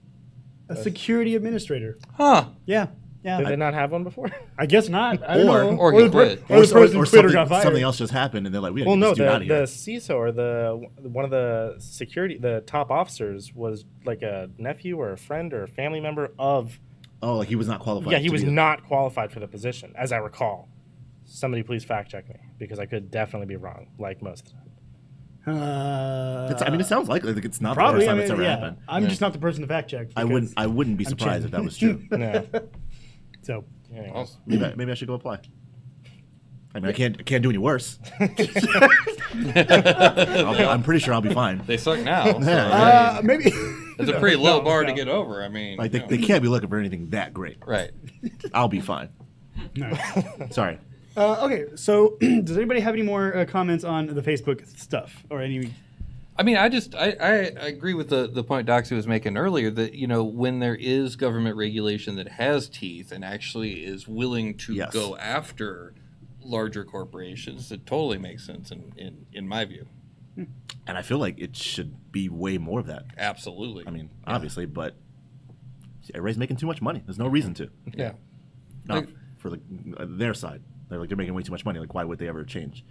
A security administrator. Huh. Yeah. Yeah. Did they not have one before? I guess not. I don't Or- know. or he the, quit. Or the person Twitter something, got fired. something else just happened, and they're like, we Well, gotta no, get this dude out the of here. CISO or one of the security, the top officers was like a nephew or a friend or a family member of. Oh, like he was not qualified. Yeah, he to was be- not qualified for the position, as I recall. Somebody please fact check me because I could definitely be wrong, like most of the time. I mean, it sounds like it's not Probably. the first time I it's mean, ever yeah. happened. I'm just not the person to fact check. I wouldn't be surprised if that was true. Yeah. So, Anyway. Awesome. Maybe I should go apply. I mean, I can't do any worse. I'm pretty sure I'll be fine. They suck now. So, I mean, maybe. it's a pretty low No, bar no. to get over. I mean, Like you know. they can't be looking for anything that great. Right. I'll be fine. No. Sorry. Okay, so does anybody have any more comments on the Facebook stuff or any? I mean, I agree with the point Doxy was making earlier that, you know, when there is government regulation that has teeth and actually is willing to Yes. go after larger corporations, it totally makes sense in my view. And I feel like it should be way more of that. Absolutely. I mean, obviously, but everybody's making too much money. There's no reason to. yeah. Not Like- for their side. They're making way too much money. Like, why would they ever change?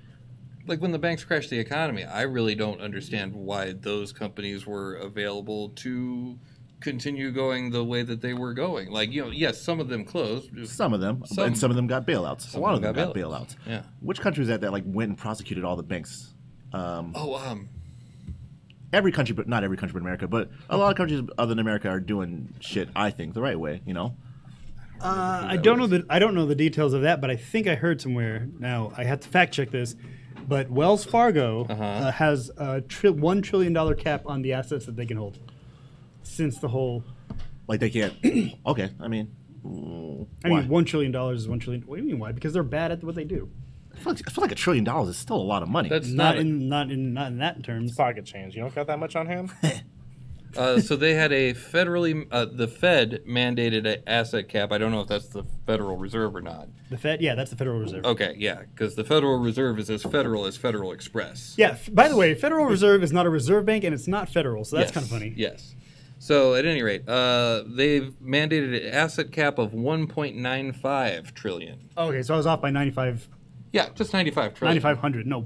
Like when the banks crashed the economy, I really don't understand why those companies were available to continue going the way that they were going. Like, you know, yes, some of them closed. Some of them, and some of them got bailouts. A Some lot of of them them got got bailouts. Yeah. Which country is that like went and prosecuted all the banks? Oh, Every country, but not every country but America. But a lot of countries other than America are doing shit, I think, the right way. You know, I don't know the details of that, but I think I heard somewhere. Now I have to fact check this, but Wells Fargo has a $1 trillion cap on the assets that they can hold. Since the whole, like they can't. Okay, I mean, I why? mean, $1 trillion is $1 trillion. What do you mean why? Because they're bad at what they do. I feel like $1 trillion is still a lot of money. that's Not not. in that terms. Pocket change. You don't got that much on hand? So they had a federally, the Fed mandated an asset cap. I don't know if that's the Federal Reserve or not. The Fed, yeah, that's the Federal Reserve. Okay, yeah, because the Federal Reserve is as Federal Express. Yeah. By the way, Federal Reserve is not a reserve bank and it's not federal, so that's Yes, kind of funny. Yes. So at any rate, they've mandated an asset cap of 1.95 trillion. Okay, so I was off by 95. Yeah, just 95 trillion. 9,500. No,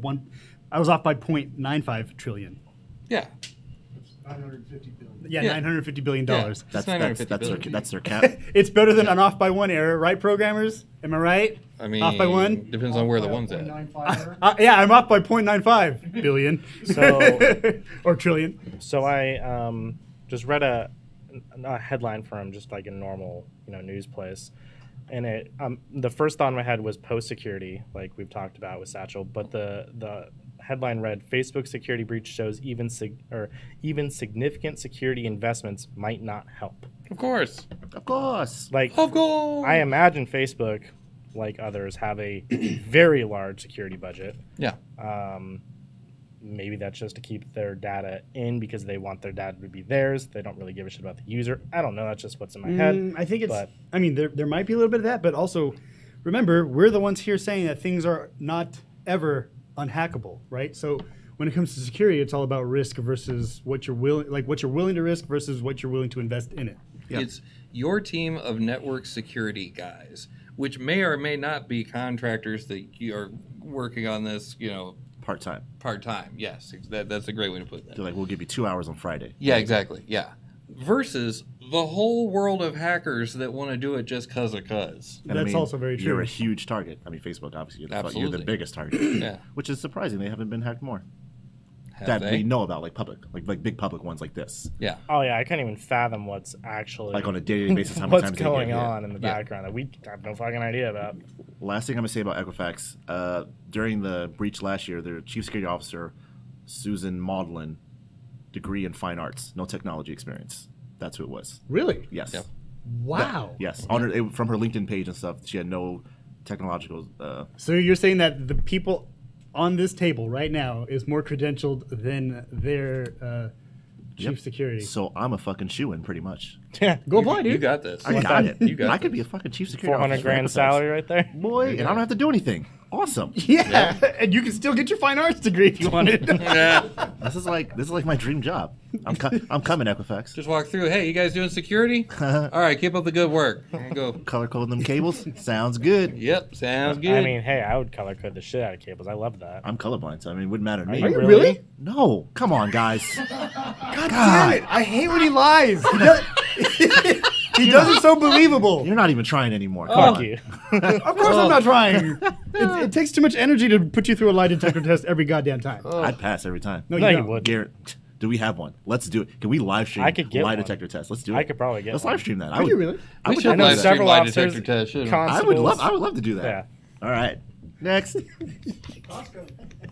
I was off by 0.95 trillion. Yeah. It's 950 billion. Yeah, Yeah. $950 billion. Yeah. that's Just 950 billion. that's their cap. It's better than an off by one error, right, programmers? Am I right? I mean, off by one? depends on where the one's at. 0.95 error. Yeah, I'm off by 0.95 billion. So- or trillion. So I just read a headline from just like a normal news place, and it the first thought in my head was post security, like we've talked about with Satchel, but the headline read Facebook security breach shows even significant security investments might not help. Of course. Of course. Like Of course. I imagine Facebook, like others, have a very large security budget. Yeah. Maybe that's just to keep their data in because they want their data to be theirs. They don't really give a shit about the user. I don't know. That's just what's in my head. I think it's. but- I mean, there might be a little bit of that, but also, remember, we're the ones here saying that things are not ever unhackable, right? So when it comes to security, it's all about risk versus what you're willing to risk versus what you're willing to invest in it. Yeah. It's your team of network security guys, which may or may not be contractors that you are working on this, Part-time. part-time. Yes, that's a great way to put that. They're like, we'll give you 2 hours on Friday. Yeah, exactly. Yeah. Versus the whole world of hackers that want to do it just because of cuz. And That's also very true. You're a huge target. I mean, Facebook, obviously, you're the Absolutely. biggest target. Yeah. Which is surprising. They haven't been hacked more. Have That they? we know about, like public, like big public ones like this. Yeah. Oh yeah, I can't even fathom what's actually Like on a day-to-day basis, how many what's times they going get hit. on in the Yeah. background that we have no fucking idea about. Last thing I'm gonna say about Equifax, during the breach last year, their chief security officer, Susan Maudlin, degree in fine arts, no technology experience. That's who it was. Really? Yes. Yep. Wow. Yes. On her, from her LinkedIn page and stuff, she had no technological. So you're saying that the people on this table right now is more credentialed than their chief security. So I'm a fucking shoo-in, pretty much. Yeah. Go apply, dude. You got this. I got it. You got I could this. be a fucking chief security 400 officer grand for Equifax. salary right there. Boy, and I don't have to do anything. Awesome. Yeah, and you can still get your fine arts degree if you wanted. Yeah. This is like my dream job. I'm coming, Equifax. Just walk through. Hey, you guys doing security? All right, keep up the good work. Go. Color code them cables. Sounds good. Yep, sounds good. I mean, hey, I would color code the shit out of cables. I love that. I'm colorblind, so I mean, it wouldn't matter to me. Are you really? No, come on, guys. God damn it! I hate when he lies. He does it so believable. You're not even trying anymore. Come Fuck on. you. Of course, I'm not trying. It takes too much energy to put you through a lie detector test every goddamn time. I'd pass every time. No, No, you you don't. would. Garrett, do we have one? Let's do it. Can we live stream I could get lie one. detector test? Let's do it. I could probably get Let's one. live stream that. Could you really? I We would, should I know live stream several lie officers, detector test, shouldn't we? I would love to do that. Yeah. All right. Next.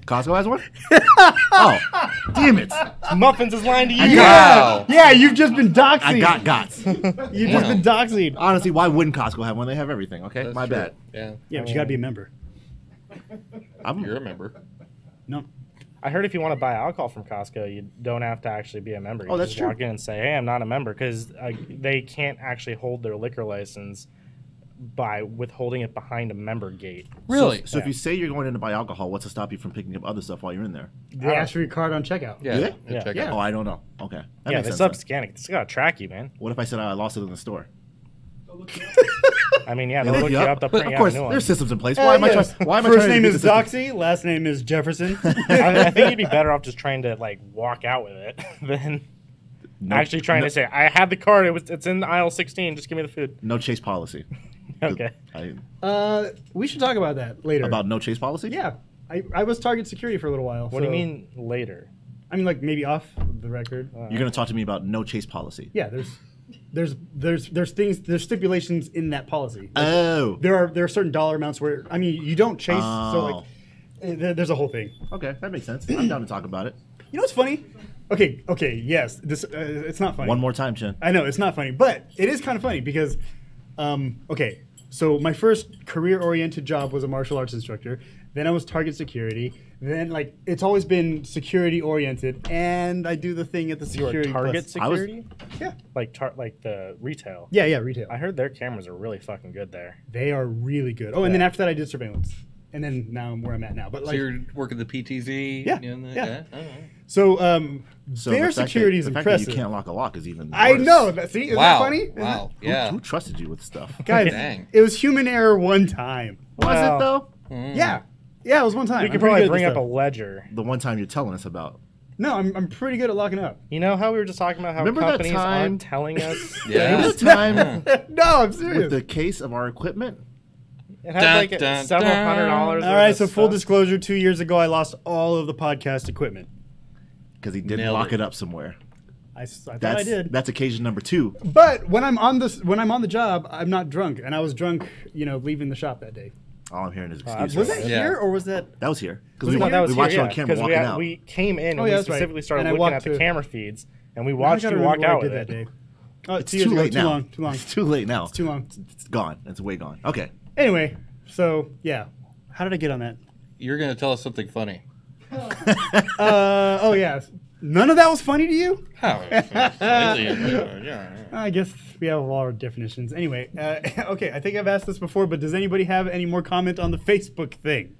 Costco has one? Oh, damn it. Muffins is lying to you. Wow. Yeah, you've just been doxing. I got gots. You've just been doxing. Honestly, why wouldn't Costco have one? They have everything, okay? That's My true. bad. Yeah. Yeah, but you gotta be a member. You're a member. No. I heard if you want to buy alcohol from Costco, you don't have to actually be a member. You Oh, that's just true. walk in and say, "Hey, I'm not a member," because they can't actually hold their liquor license by withholding it behind a member gate. Really? So if you say you're going in to buy alcohol, what's to stop you from picking up other stuff while you're in there? They ask for your card on checkout. Yeah. Do they? Yeah. Check Yeah. out. Oh, I don't know. Okay. That Yeah, makes they sense sub then. scanning. It's gotta track you, man. What if I said I lost it in the store? I mean, yeah, they'll They look you up. They'll But print of you out course, a new one. there's systems in place. Why am I Yes. trying? Why am I First trying to name beat is the system? Doxy. Last name is Jefferson. I think you'd be better off just trying to like walk out with it than No- actually trying no- to say, "I have the card. It's in aisle 16. Just give me the food." No chase policy. Okay. We should talk about that later. About no chase policy? Yeah. I was target security for a little while. What do you mean later? I mean, like maybe off the record. You're going to talk to me about no chase policy. Yeah, there's stipulations in that policy. Oh. There are certain dollar amounts where you don't chase. So like, there's a whole thing. Okay, that makes sense. I'm down to talk about it. You know what's funny? Okay, yes. This it's not funny. One more time, Chen. I know it's not funny, but it is kind of funny because, okay, so my first career-oriented job was a martial arts instructor. Then I was target security. Then like it's always been security-oriented, and I do the thing at the You were security. Target plus- security, Yeah, like the retail. yeah, retail. I heard their cameras are really fucking good there. They are really good. Oh, and then after that I did surveillance, and then now I'm where I'm at now. But So like, you're working the PTZ? Yeah, doing that? yeah. All right. so So their the fact security is that, the fact that impressive. you can't lock a lock is even I worse. know. See, isn't Wow. that funny? Isn't Wow. Who, Yeah. who trusted you with stuff? that- guys, Dang. it was human error one time. Was Well, it though? Yeah, it was one time. We I'm could pretty probably good at bring this up a stuff. ledger. The one time you're telling us about. No, I'm pretty good at locking up. You know how we were just talking about how Remember that companies time- aren't telling us Yeah. Remember the time No, I'm with serious. the case of our equipment? it had Dun, like dun, several dun. $100. All right, so full disclosure, 2 years ago, I lost all of the podcast equipment. Because he didn't Nailed lock it. it up somewhere. I thought That's I did. that's occasion number 2. But when I'm on the job, I'm not drunk, and I was drunk, leaving the shop that day. All I'm hearing is Was excuses. Was that Yeah. here or was that? That was here. Because Was we, it wa- here? we watched you on camera walking out. We came in and Oh, we yeah, that's right. specifically started And I looking walked at the to- camera feeds, and we I watched gotta you walk remember out what I with did it. that day. Oh, It's 2 years too ago, late now. Too long. It's too late now. It's too long. It's gone. It's way gone. Okay. Anyway, so yeah, how did I get on that? You're going to tell us something funny. Oh yeah, none of that was funny to you. How? Yeah. I guess we have a lot of definitions. Anyway, okay, I think I've asked this before, but does anybody have any more comment on the Facebook thing?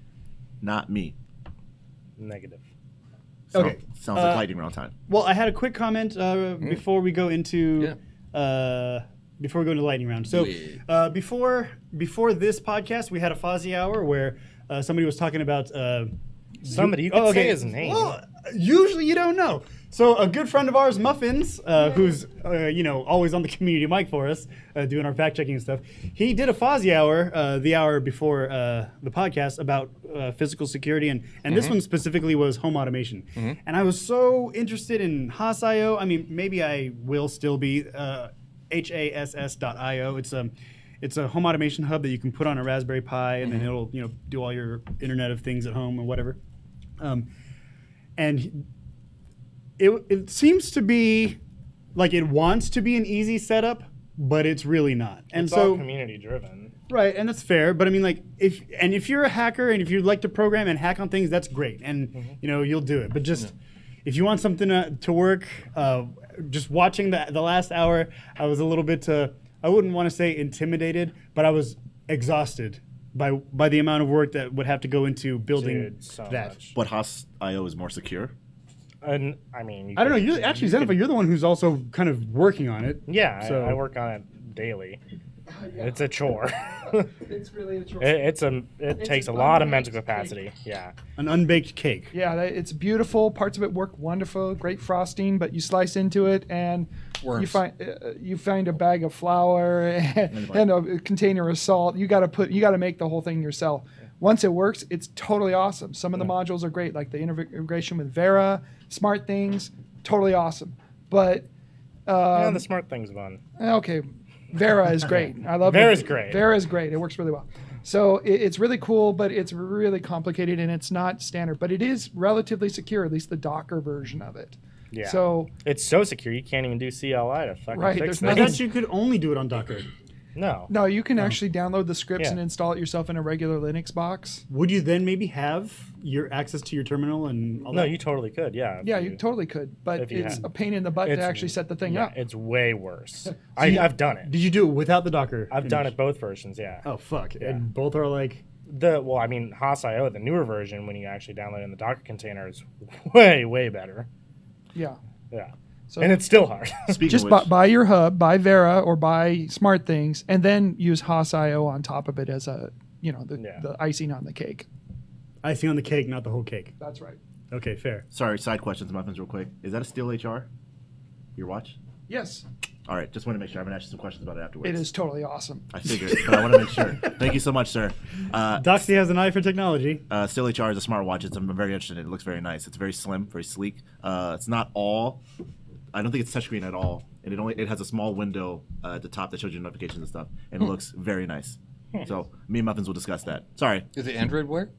Not me. Negative. So, Okay. Sounds like lightning round time. Well, I had a quick comment before we go into Yeah. lightning round. So before this podcast, we had a Fozzie hour where somebody was talking about Somebody, you could say his name. Well, usually you don't know. So a good friend of ours, Muffins, who's always on the community mic for us, doing our fact checking and stuff. He did a Fozzie hour, the hour before the podcast, about physical security, and this one specifically was home automation. And I was so interested in Haas.io. I mean, maybe I will still be HASS.io. It's a home automation hub that you can put on a Raspberry Pi, and then it'll do all your Internet of Things at home and whatever. And it seems to be like it wants to be an easy setup, but it's really not. And It's so all community driven. right, and that's fair. But I mean, like, if you're a hacker and if you like to program and hack on things, that's great, and you'll do it. But just if you want something to work, just watching the last hour, I was a little bit I wouldn't want to say intimidated, but I was exhausted by the amount of work that would have to go into building Dude, so that. much. But Haas.io is more secure. And I mean, I don't know. You're actually Xenopha. You're the one who's also kind of working on it. Yeah, So- I work on it daily. It's a chore. It's really a choice. It takes a lot of mental capacity. Yeah. An unbaked cake. Yeah, it's beautiful. Parts of it work wonderful. Great frosting, but you slice into it and Worms. you find a bag of flour and a container of salt. You got to make the whole thing yourself. Once it works, it's totally awesome. Some of the modules are great, like the integration with Vera, Smart Things, totally awesome. But Yeah, the smart thing's fun. okay, Vera is great. I love Vera's it. great. Vera is great. It works really well. So it's really cool, but it's really complicated and it's not standard. But it is relatively secure, at least the Docker version of it. Yeah. So It's so secure you can't even do CLI to fucking Right, fix there's I things. nothing- thought you could only do it on Docker. No. no, you can actually download the scripts Yeah. and install it yourself in a regular Linux box. Would you then maybe have your access to your terminal and all No, that? you totally could. Yeah. if Yeah, you totally could, but if you it's had- a pain in the butt to It's- actually set the thing yeah, up. it's way worse. I've done it. Did you do it without the Docker? I've done image? it both versions. Yeah. Oh fuck! Yeah. And both are like. Well, I mean, Haas.io, the newer version, when you actually download it in the Docker container, is way better. Yeah. Yeah. So And it's still hard. Speaking just of which, buy your hub, buy Vera or buy Smart Things, and then use Haas.io on top of it as a Yeah. the icing on the cake. Icing on the cake, not the whole cake. That's right. Okay, fair. sorry, side questions, Muffins, real quick. Is that a Steel HR? Your watch? Yes, All right, just want to make sure. I'm gonna ask you some questions about it afterwards. it is totally awesome. I figured, but I want to make sure. Thank you so much, sir. Doxy has an eye for technology. Steel HR is a smartwatch. I'm very interested in it. It looks very nice. It's very slim, very sleek. It's not all. I don't think it's touchscreen at all, and it has a small window at the top that shows you notifications and stuff, and it looks very nice. So me and Muffins will discuss that. Sorry, Is it Android Wear?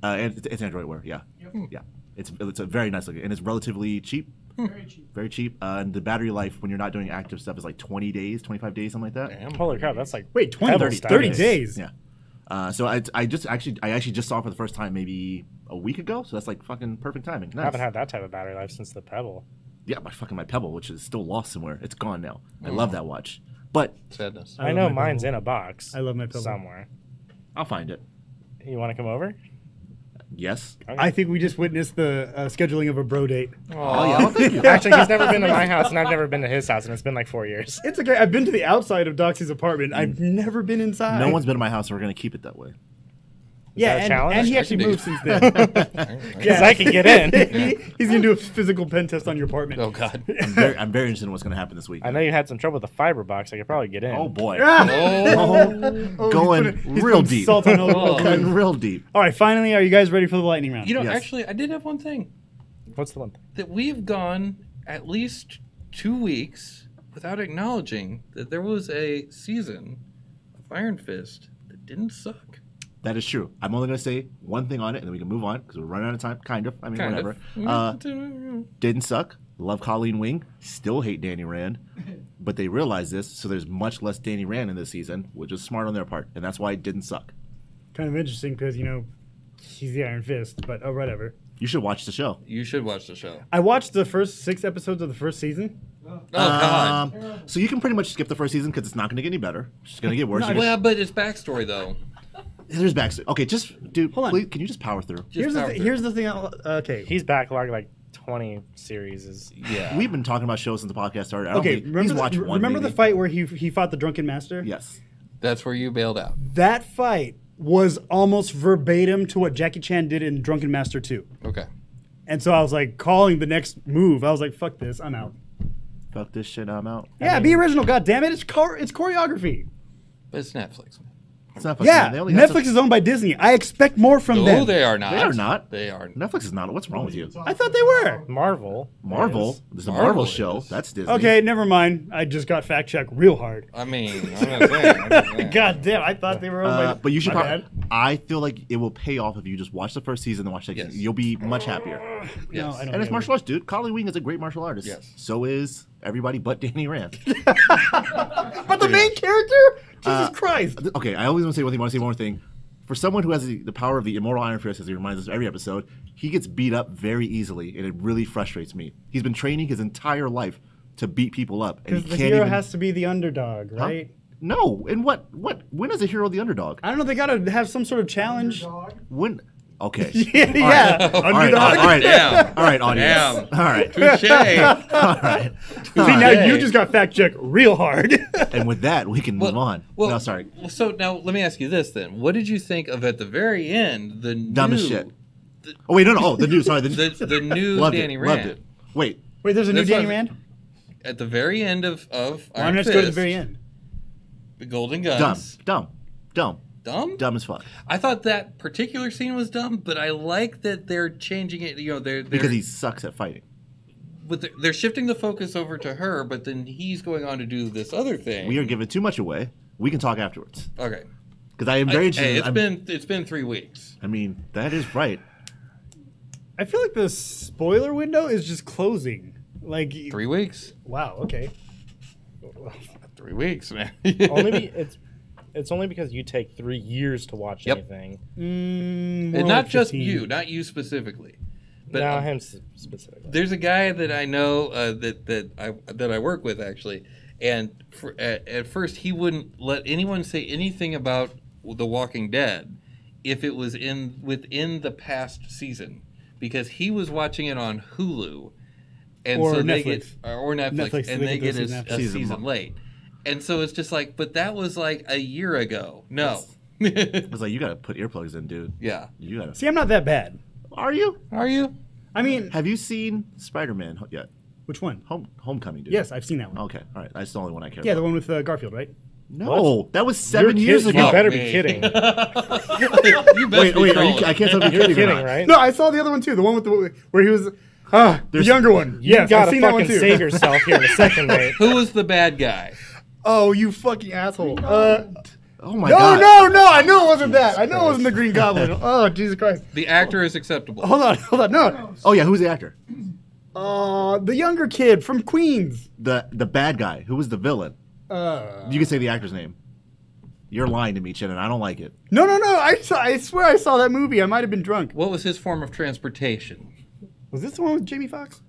and it's Android Wear. Yeah, yeah. It's a very nice looking, and it's relatively cheap. Very cheap. Very cheap. And the battery life when you're not doing active stuff is like 20 days, 25 days, something like that. Damn. Holy crap, that's like Wait, 20, Pebble 30 status. days. Yeah. So I actually just saw it for the first time maybe a week ago. So that's like fucking perfect timing. I Nice. haven't had that type of battery life since the Pebble. Yeah, my Pebble, which is still lost somewhere. It's gone now. I love that watch, but Sadness. I I love know my mine's Pebble. in a box. I love my Pebble. somewhere. I'll find it. You want to come over? Yes. I think we just witnessed the scheduling of a bro date. Oh yeah. Thank you. Actually, he's never been to my house, and I've never been to his house, and it's been like 4 years. It's okay. I've been to the outside of Doxy's apartment. I've never been inside. No one's been to my house, so we're gonna keep it that way. Yeah, that a and, challenge? and he I actually can do moved since then. Because I can get in. He's gonna do a physical pen test on your apartment. Oh God. I'm very interested in what's gonna happen this week. I know you had some trouble with the fiber box. I could probably get in. Oh boy. Oh. Going he's real putting deep. Salt on all Oh. Going real deep. All right, finally, are you guys ready for the lightning round? You know, Yes. actually, I did have one thing What's the one thing? that we've gone at least 2 weeks without acknowledging that there was a season of Iron Fist that didn't suck. That is true. I'm only gonna say one thing on it, and then we can move on because we're running out of time. Kind of. I mean, Kind whatever. of. Didn't suck. Love Colleen Wing. Still hate Danny Rand. But they realized this, so there's much less Danny Rand in this season, which is smart on their part, and that's why it didn't suck. Kind of interesting because, he's the Iron Fist, but whatever. You should watch the show. You should watch the show. I watched the first 6 episodes of the first season. Oh God. So you can pretty much skip the first season because it's not going to get any better. It's just going to get worse. You're Well, but it's backstory though. There's backstory. Okay, dude, Hold on. please, can you just power through? Just power through. Here's the thing. Okay. He's backlogged like 20 series. Yeah. We've been talking about shows since the podcast started. I don't Okay. think- he's Remember, watched one. remember the maybe. fight where he fought the Drunken Master? Yes. That's where you bailed out. That fight was almost verbatim to what Jackie Chan did in Drunken Master 2. Okay. And so I was like calling the next move. I was like, fuck this, I'm out. Fuck this shit, I'm out. Yeah, be original, goddammit. It's choreography. But it's Netflix. It's not fucking- Yeah, they only have Netflix some- is owned by Disney. I expect more from No, them. they are not. They are not. They are. Netflix is not. What's wrong with you? I thought they were. Marvel. Marvel. is. There's a Marvel Marvel is. show. That's Disney. Okay, never mind. I just got fact checked real hard. I mean, I'm not saying. God damn, I thought they were owned by But you should My probably. I feel like it will pay off if you just watch the first season and watch the second season. You'll be much happier. No, I don't And it's martial arts, dude. Colin Wing is a great martial artist. Yes. So is everybody but Danny Rand. But the main character? Jesus Christ. Okay, I always want to say one thing. I want to say one more thing. For someone who has the power of the immortal Iron Fist, as he reminds us every episode, he gets beat up very easily, and it really frustrates me. He's been training his entire life to beat people up, and he Because the can't hero even... has to be the underdog, right? No, and what? When is a hero the underdog? I don't know. They got to have some sort of challenge. When? Okay. Yeah. All right. Underdog. All right. Damn. All right, audience. Damn. All right. Touche. All right. See, now you just got fact checked real hard. And with that, we can move on. No, sorry. So now let me ask you this then: what did you think of at the very end the Dumbest new, shit. Oh wait, no. Oh, the new. Sorry, the new loved Danny it. Rand? Loved it. Wait. Wait, there's a new That's Danny what- Rand? At the very end of Why Iron not Fist, go to the very end? the Golden Dumb. Guns. Dumb. Dumb? As fuck. I thought that particular scene was dumb, but I like that they're changing it. You know, they're Because he sucks at fighting. but they're shifting the focus over to her, but then he's going on to do this other thing. We are giving too much away. We can talk afterwards. Okay. Because I am very interested. Hey, it's been 3 weeks. I mean, that is right. I feel like the spoiler window is just closing. Like 3 weeks. Wow. Okay. 3 weeks, man. It's only because you take 3 years to watch Yep. anything. And More not like just 15. you, not you specifically. But No, him specifically. there's a guy that I know that I work with actually, and at first he wouldn't let anyone say anything about The Walking Dead if it was within the past season, because he was watching it on Hulu, and Or so Netflix. they get or Netflix, Netflix, and they they get get those a season season late, and so it's just like, but that was like a year ago. No, I was like, you got to put earplugs in, dude. yeah. You got to. See, I'm not that bad. Are you? Are you? I mean, Have you seen Spider-Man yet? which one? Homecoming, dude. Yes, I've seen that one. Okay. All right. That's the only one I care Yeah, about. the one with Garfield, right? No, that was 7 years You ago. better me. be kidding. You Wait, best be trolling. I can't tell if you're You're kidding or kidding, not. right? No, I saw the other one too. The one with where he was the younger one. You Yes, I've gotta seen that one fucking too. save yourself here in a second, mate. Who was the bad guy? Oh, you fucking asshole. Oh my No, god. no. I know it wasn't that. I know it wasn't the Green Goblin. Oh, Jesus Christ. The actor is acceptable. Hold on. No. Oh yeah, who's the actor? The younger kid from Queens. The bad guy. Who was the villain? You can say the actor's name. You're lying to me, Chin, and I don't like it. No. I swear I saw that movie. I might have been drunk. What was his form of transportation? Was this the one with Jamie Foxx?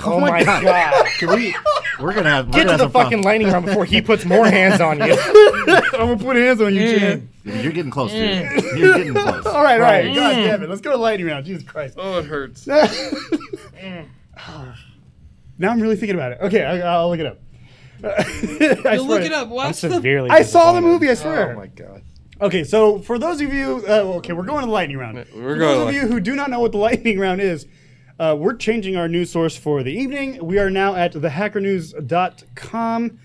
Oh my god. Can we? We're gonna have. Get to the some fun. fucking lightning round before he puts more hands on you. I'm gonna put hands on you, Chan. You're getting close, dude. You're getting close. All right. God damn it. Let's go to lightning round. Jesus Christ. Oh, it hurts. Now I'm really thinking about it. Okay, I'll look it up. You look it up. I'm Watch the. severely I saw the disappointed. movie, I swear. Oh my god. Okay, so for those of you, okay, we're going to the lightning round. We're For going those to of you who do not know what the lightning round is, we're changing our news source for the evening. We are now at thehackernews.com.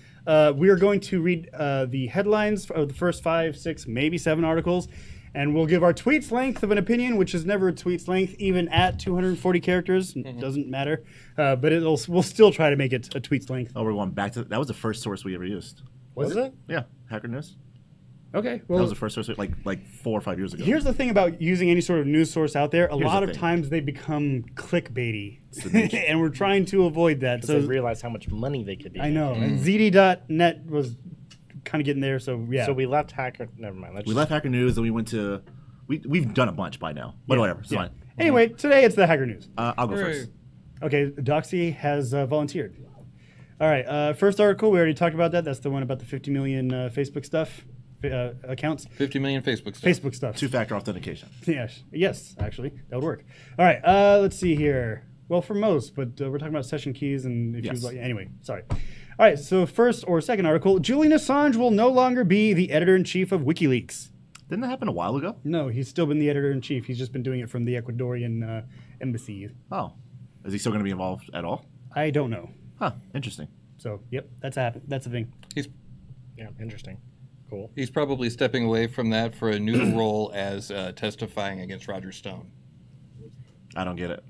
We are going to read the headlines of the first 5, 6, maybe 7 articles, and we'll give our tweet's length of an opinion, which is never a tweet's length, even at 240 characters. It doesn't matter, but we'll still try to make it a tweet's length. Oh, we're going back to that was the first source we ever used. Was it? Yeah, Hacker News. Okay, That well, was the first source like 4 or 5 years ago. here's the thing about using any sort of news source out there. A Here's lot the of thing. times they become clickbaity, the nature. and we're trying to avoid that. Because they So realized how much money they could be I know. making. And ZD.net was kind of getting there, so yeah. So we left Hacker. Never mind. we left Hacker News and we went to. We've done a bunch by now, but whatever. It's fine. Anyway, today it's the Hacker News. I'll go Hooray. first. Okay, Doxy has volunteered. All right, first article, we already talked about that. That's the one about the 50 million Facebook stuff, accounts. 50 million Facebook stuff. Facebook stuff. 2-factor authentication. Yes, actually, that would work. All right, let's see here. Well, for most, but we're talking about session keys and if Yes. you like. Anyway, sorry. All right, so first or second article, Julian Assange will no longer be the editor-in-chief of WikiLeaks. Didn't that happen a while ago? No, he's still been the editor-in-chief. He's just been doing it from the Ecuadorian embassy. Oh, is he still going to be involved at all? I don't know. Huh. Interesting. So, yep, that's a thing. Yeah, interesting. Cool. He's probably stepping away from that for a new role as testifying against Roger Stone. I don't get it.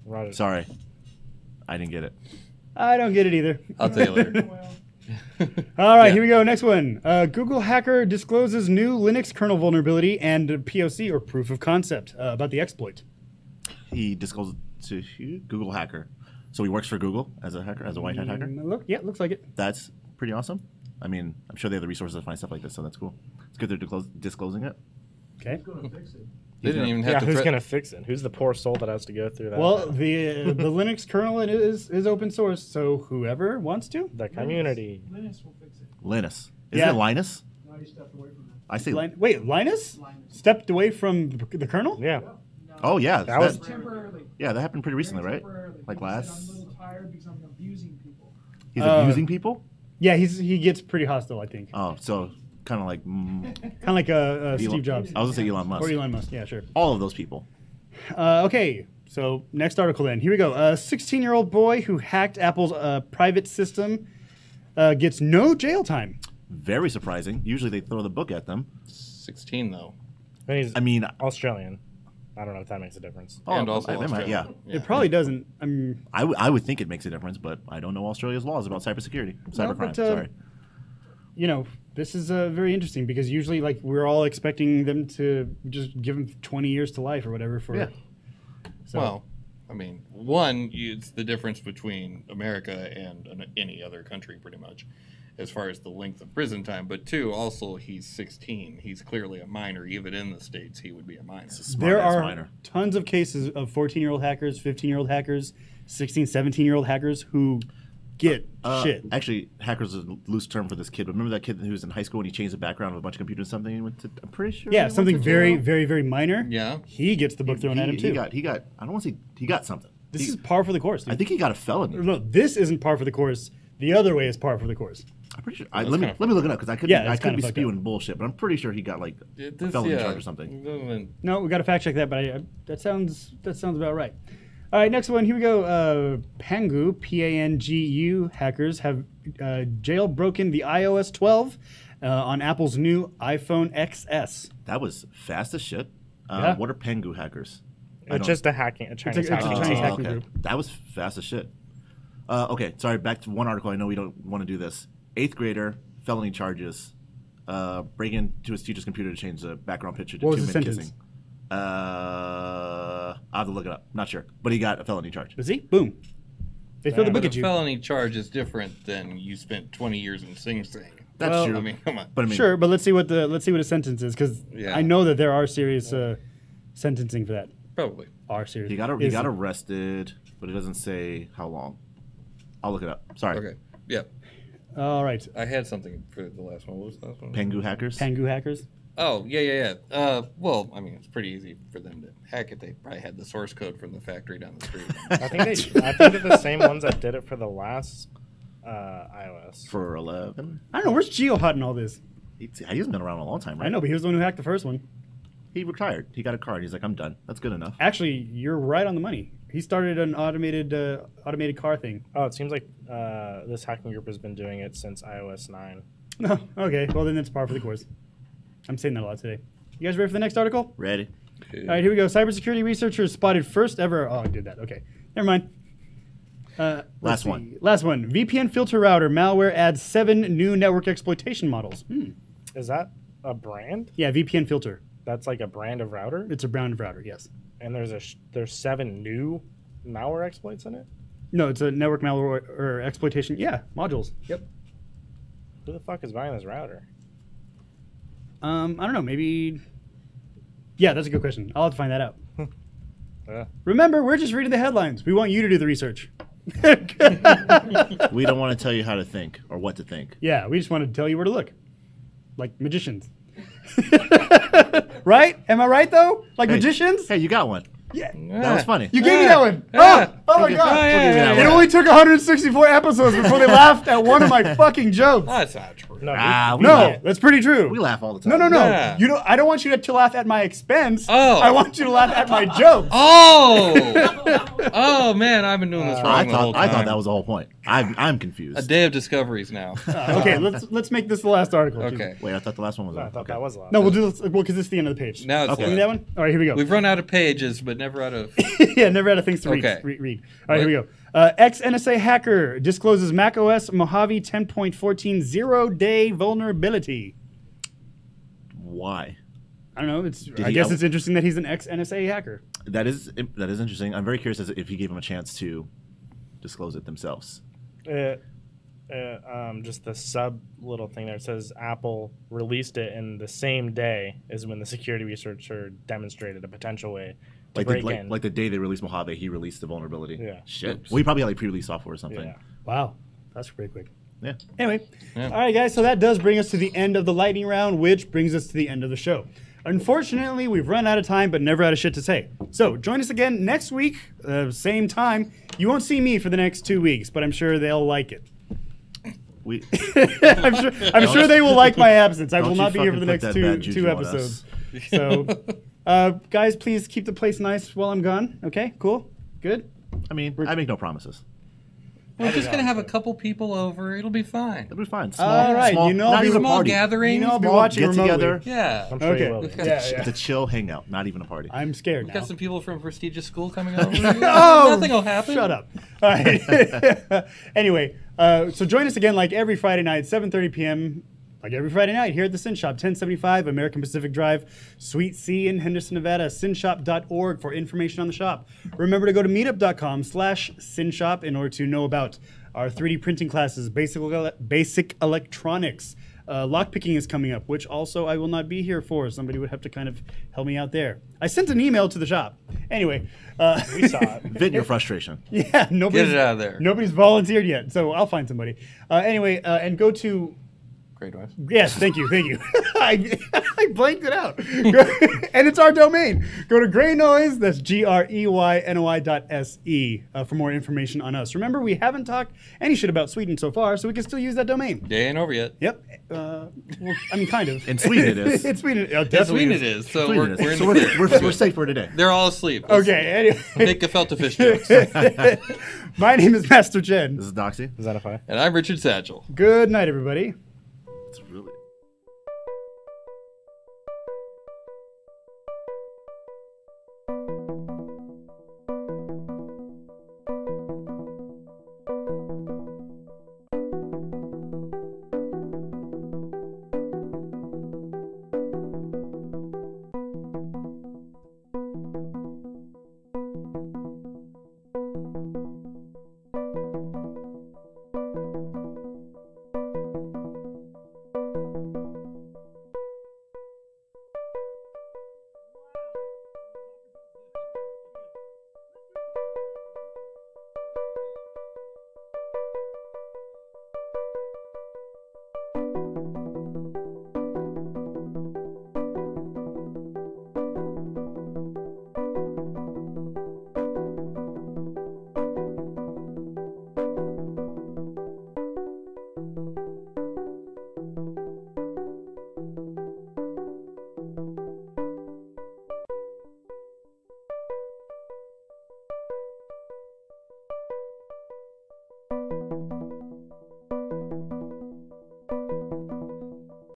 Roger. Sorry, I didn't get it. I don't get it either. I'll tell you later. All right, Yeah. here we go. Next one. Google hacker discloses new Linux kernel vulnerability and POC or proof of concept about the exploit. He disclosed to Google hacker. So he works for Google as a hacker, as a white hat hacker. Looks like it. That's pretty awesome. I mean, I'm sure they have the resources to find stuff like this, so that's cool. It's good they're disclosing it. Okay. Who's going to fix it? They didn't even have Yeah, to. who's gonna fix it? Who's the poor soul that has to go through that? Well, the Linux kernel is open source, so whoever wants to. the community. Linus will fix it. Linus. Isn't Yeah. it Linus? No, he stepped away from that. I say. Wait, Linus stepped away from the kernel? Yeah. Oh yeah, That was- Temporarily. yeah, that happened pretty recently, right? Temporarily. Like He said, last. I'm a little tired because I'm abusing people. He's abusing people. Yeah, he gets pretty hostile, I think. Oh, so kind of like Kind of like Steve Jobs. I was gonna say Elon Musk. Or Elon Musk, yeah, sure. All of those people. Okay, so next article then. Here we go. A 16-year-old boy who hacked Apple's private system gets no jail time. Very surprising. Usually they throw the book at them. 16 though. And he's I mean, Australian. I don't know if that makes a difference. And also they might, yeah. Australia. It probably doesn't. I would think it makes a difference, but I don't know Australia's laws about cybersecurity, cybercrime. but, Sorry. You know, this is very interesting because usually, like, we're all expecting them to just give them 20 years to life or whatever for. Yeah. So, Well, I mean, one, it's the difference between America and any other country, pretty much, as far as the length of prison time. But two, also, he's 16. He's clearly a minor. Even in the States, he would be a minor. there Smart-ass are minor. tons of cases of 14-year-old hackers, 15-year-old hackers, 16, 17-year-old hackers who get shit. Actually, hackers is a loose term for this kid. But remember that kid who was in high school and he changed the background of a bunch of computers and something? I'm pretty sure. Yeah, he went something to very, jail. very, very minor. Yeah. He gets the book thrown at him, too. He got. I don't want to say he got something. This is par for the course. Dude. I think he got a felony. No, this isn't par for the course. The other way is par for the course. I'm pretty sure. That's Let me kinda- look it up because I could. Yeah, I it's could kinda be fucked spewing bullshit, but I'm pretty sure he got like a felony charge or something. No, we got to fact check that, but that sounds about right. All right, next one. Here we go. Pangu, Pangu hackers have jailbroken the iOS 12 on Apple's new iPhone XS. That was fast as shit. Yeah. What are Pengu hackers? It's just a Chinese it's a hacking Chinese team. hacking group. That was fast as shit. Okay, sorry. Back to one article. I know we don't want to do this. 8th grader, felony charges, break into his teacher's computer to change the background picture to What was the 2-minute sentence? kissing. I'll have to look it up. Not sure, but he got a felony charge. Was he? Boom. They throw the book But at a you. felony charge is different than you spent 20 years in Sing Sing. That's Well, true. I mean, come on. but I mean, Sure, but let's see what a sentence is because Yeah. I know that there are serious sentencing for that. Probably. Are serious. he got arrested, but it doesn't say how long. I'll look it up. Sorry. Okay. Yeah. All right. I had something for the last one. What was the last one? Pengu hackers. Pangu hackers. Oh, yeah. Well, I mean, it's pretty easy for them to hack it. They probably had the source code from the factory down the street. I think they're the same ones that did it for the last iOS. For 11. I don't know. Where's GeoHot in all this? He hasn't been around a long time, right? I know, but he was the one who hacked the first one. He retired. He got a card. He's like, I'm done. That's good enough. Actually, you're right on the money. He started an automated car thing. Oh, it seems like this hacking group has been doing it since iOS 9. No, okay. Well, then it's par for the course. I'm saying that a lot today. You guys ready for the next article? Ready? All right, here we go. Cybersecurity researchers spotted first ever. Oh, I did that. Okay, never mind. Last one. Last one. VPN filter router malware adds 7 new network exploitation models. Is that a brand? Yeah, VPN filter. That's like a brand of router? It's a brand router. Yes. And there's 7 new malware exploits in it? No, it's a network malware or exploitation. Yeah, modules. Yep. Who the fuck is buying this router? I don't know. Maybe. Yeah, that's a good question. I'll have to find that out. Remember, we're just reading the headlines. We want you to do the research. We don't want to tell you how to think or what to think. Yeah, we just want to tell you where to look. Like magicians. Right? Am I right, though? Like Hey, magicians? Hey, you got one. Yeah. That was funny. You gave me that one. Yeah. Oh my Okay. God. Yeah. It only took 164 episodes before they laughed at one of my fucking jokes. That's not true. No, We No, laugh. that's pretty true. We laugh all the time. No. Yeah. You know, I don't want you to laugh at my expense. Oh. I want you to laugh at my jokes. Oh man, I've been doing this wrong the whole time. I thought that was the whole point. I'm confused. a day of discoveries now. Okay, let's make this the last article. Okay. Wait, I thought the last one was I on. thought Okay. that was a lot. No, we'll do this because it's the end of the page. Now it's Okay. Give me left. that one. All right, here we go. We've run out of pages, but never out of. Yeah, never had a things to read. Okay. Read. Indeed. All right, here we go. Ex-NSA hacker discloses macOS Mojave 10.14 zero-day vulnerability. Why? I don't know. I he guess out- it's interesting that he's an ex-NSA hacker. That is interesting. I'm very curious as if he gave them a chance to disclose it themselves. Just the sub little thing there. It says Apple released it in the same day as when the security researcher demonstrated a potential way to break in. Like the day they released Mojave, he released the vulnerability. Yeah. Shit. Well, he probably had like pre-release software or something. Yeah. Wow. That's pretty quick. Yeah. Anyway, Yeah. all right, guys. So that does bring us to the end of the lightning round, which brings us to the end of the show. Unfortunately, we've run out of time, but never out of shit to say. So join us again next week, same time. You won't see me for the next 2 weeks, but I'm sure they'll like it. I'm sure they will like my absence. I will not be here for the next two episodes. So, guys, please keep the place nice while I'm gone. Okay, cool, good. I mean, I make no promises. We're just gonna have a couple people over. It'll be fine. It'll be fine. All right, small, you know, not be even a Small party. gathering. You know, I'll be Small watching get remotely. together. Yeah. I'm sure Okay. you will. be. Yeah, It's a chill hangout, not even a party. I'm scared We've now. got some people from prestigious school coming over. Oh, Nothing will happen. Shut up. All right. Anyway, so join us again like every Friday night, 7:30 p.m. Like every Friday night here at the Sin Shop, 1075 American Pacific Drive, Suite C in Henderson, Nevada. Sinshop.org for information on the shop. Remember to go to meetup.com/Sinshop in order to know about our 3D printing classes, basic electronics. Lockpicking is coming up, which also I will not be here for. Somebody would have to kind of help me out there. I sent an email to the shop. Anyway. We saw it. Vent your frustration. Yeah, nobody's, Get it out of there. Nobody's volunteered yet, so I'll find somebody. Anyway, and go to... Greynoise. Yes, thank you. I blanked it out. And it's our domain. Go to Greynoise, that's GREYNOI.SE for more information on us. Remember, we haven't talked any shit about Sweden so far, so we can still use that domain. Day ain't over yet. Yep. Well, I mean, kind of. In Sweden it is. In Sweden, In definitely Sweden it is. So Sweden we're it is. in So the clear. we're safe for today. They're all asleep. Okay, anyway. Make gefilte fish jokes. My name is Master Chen. This is Doxy. Is that a five? And I'm Richard Satchel. Good night, everybody. It's really.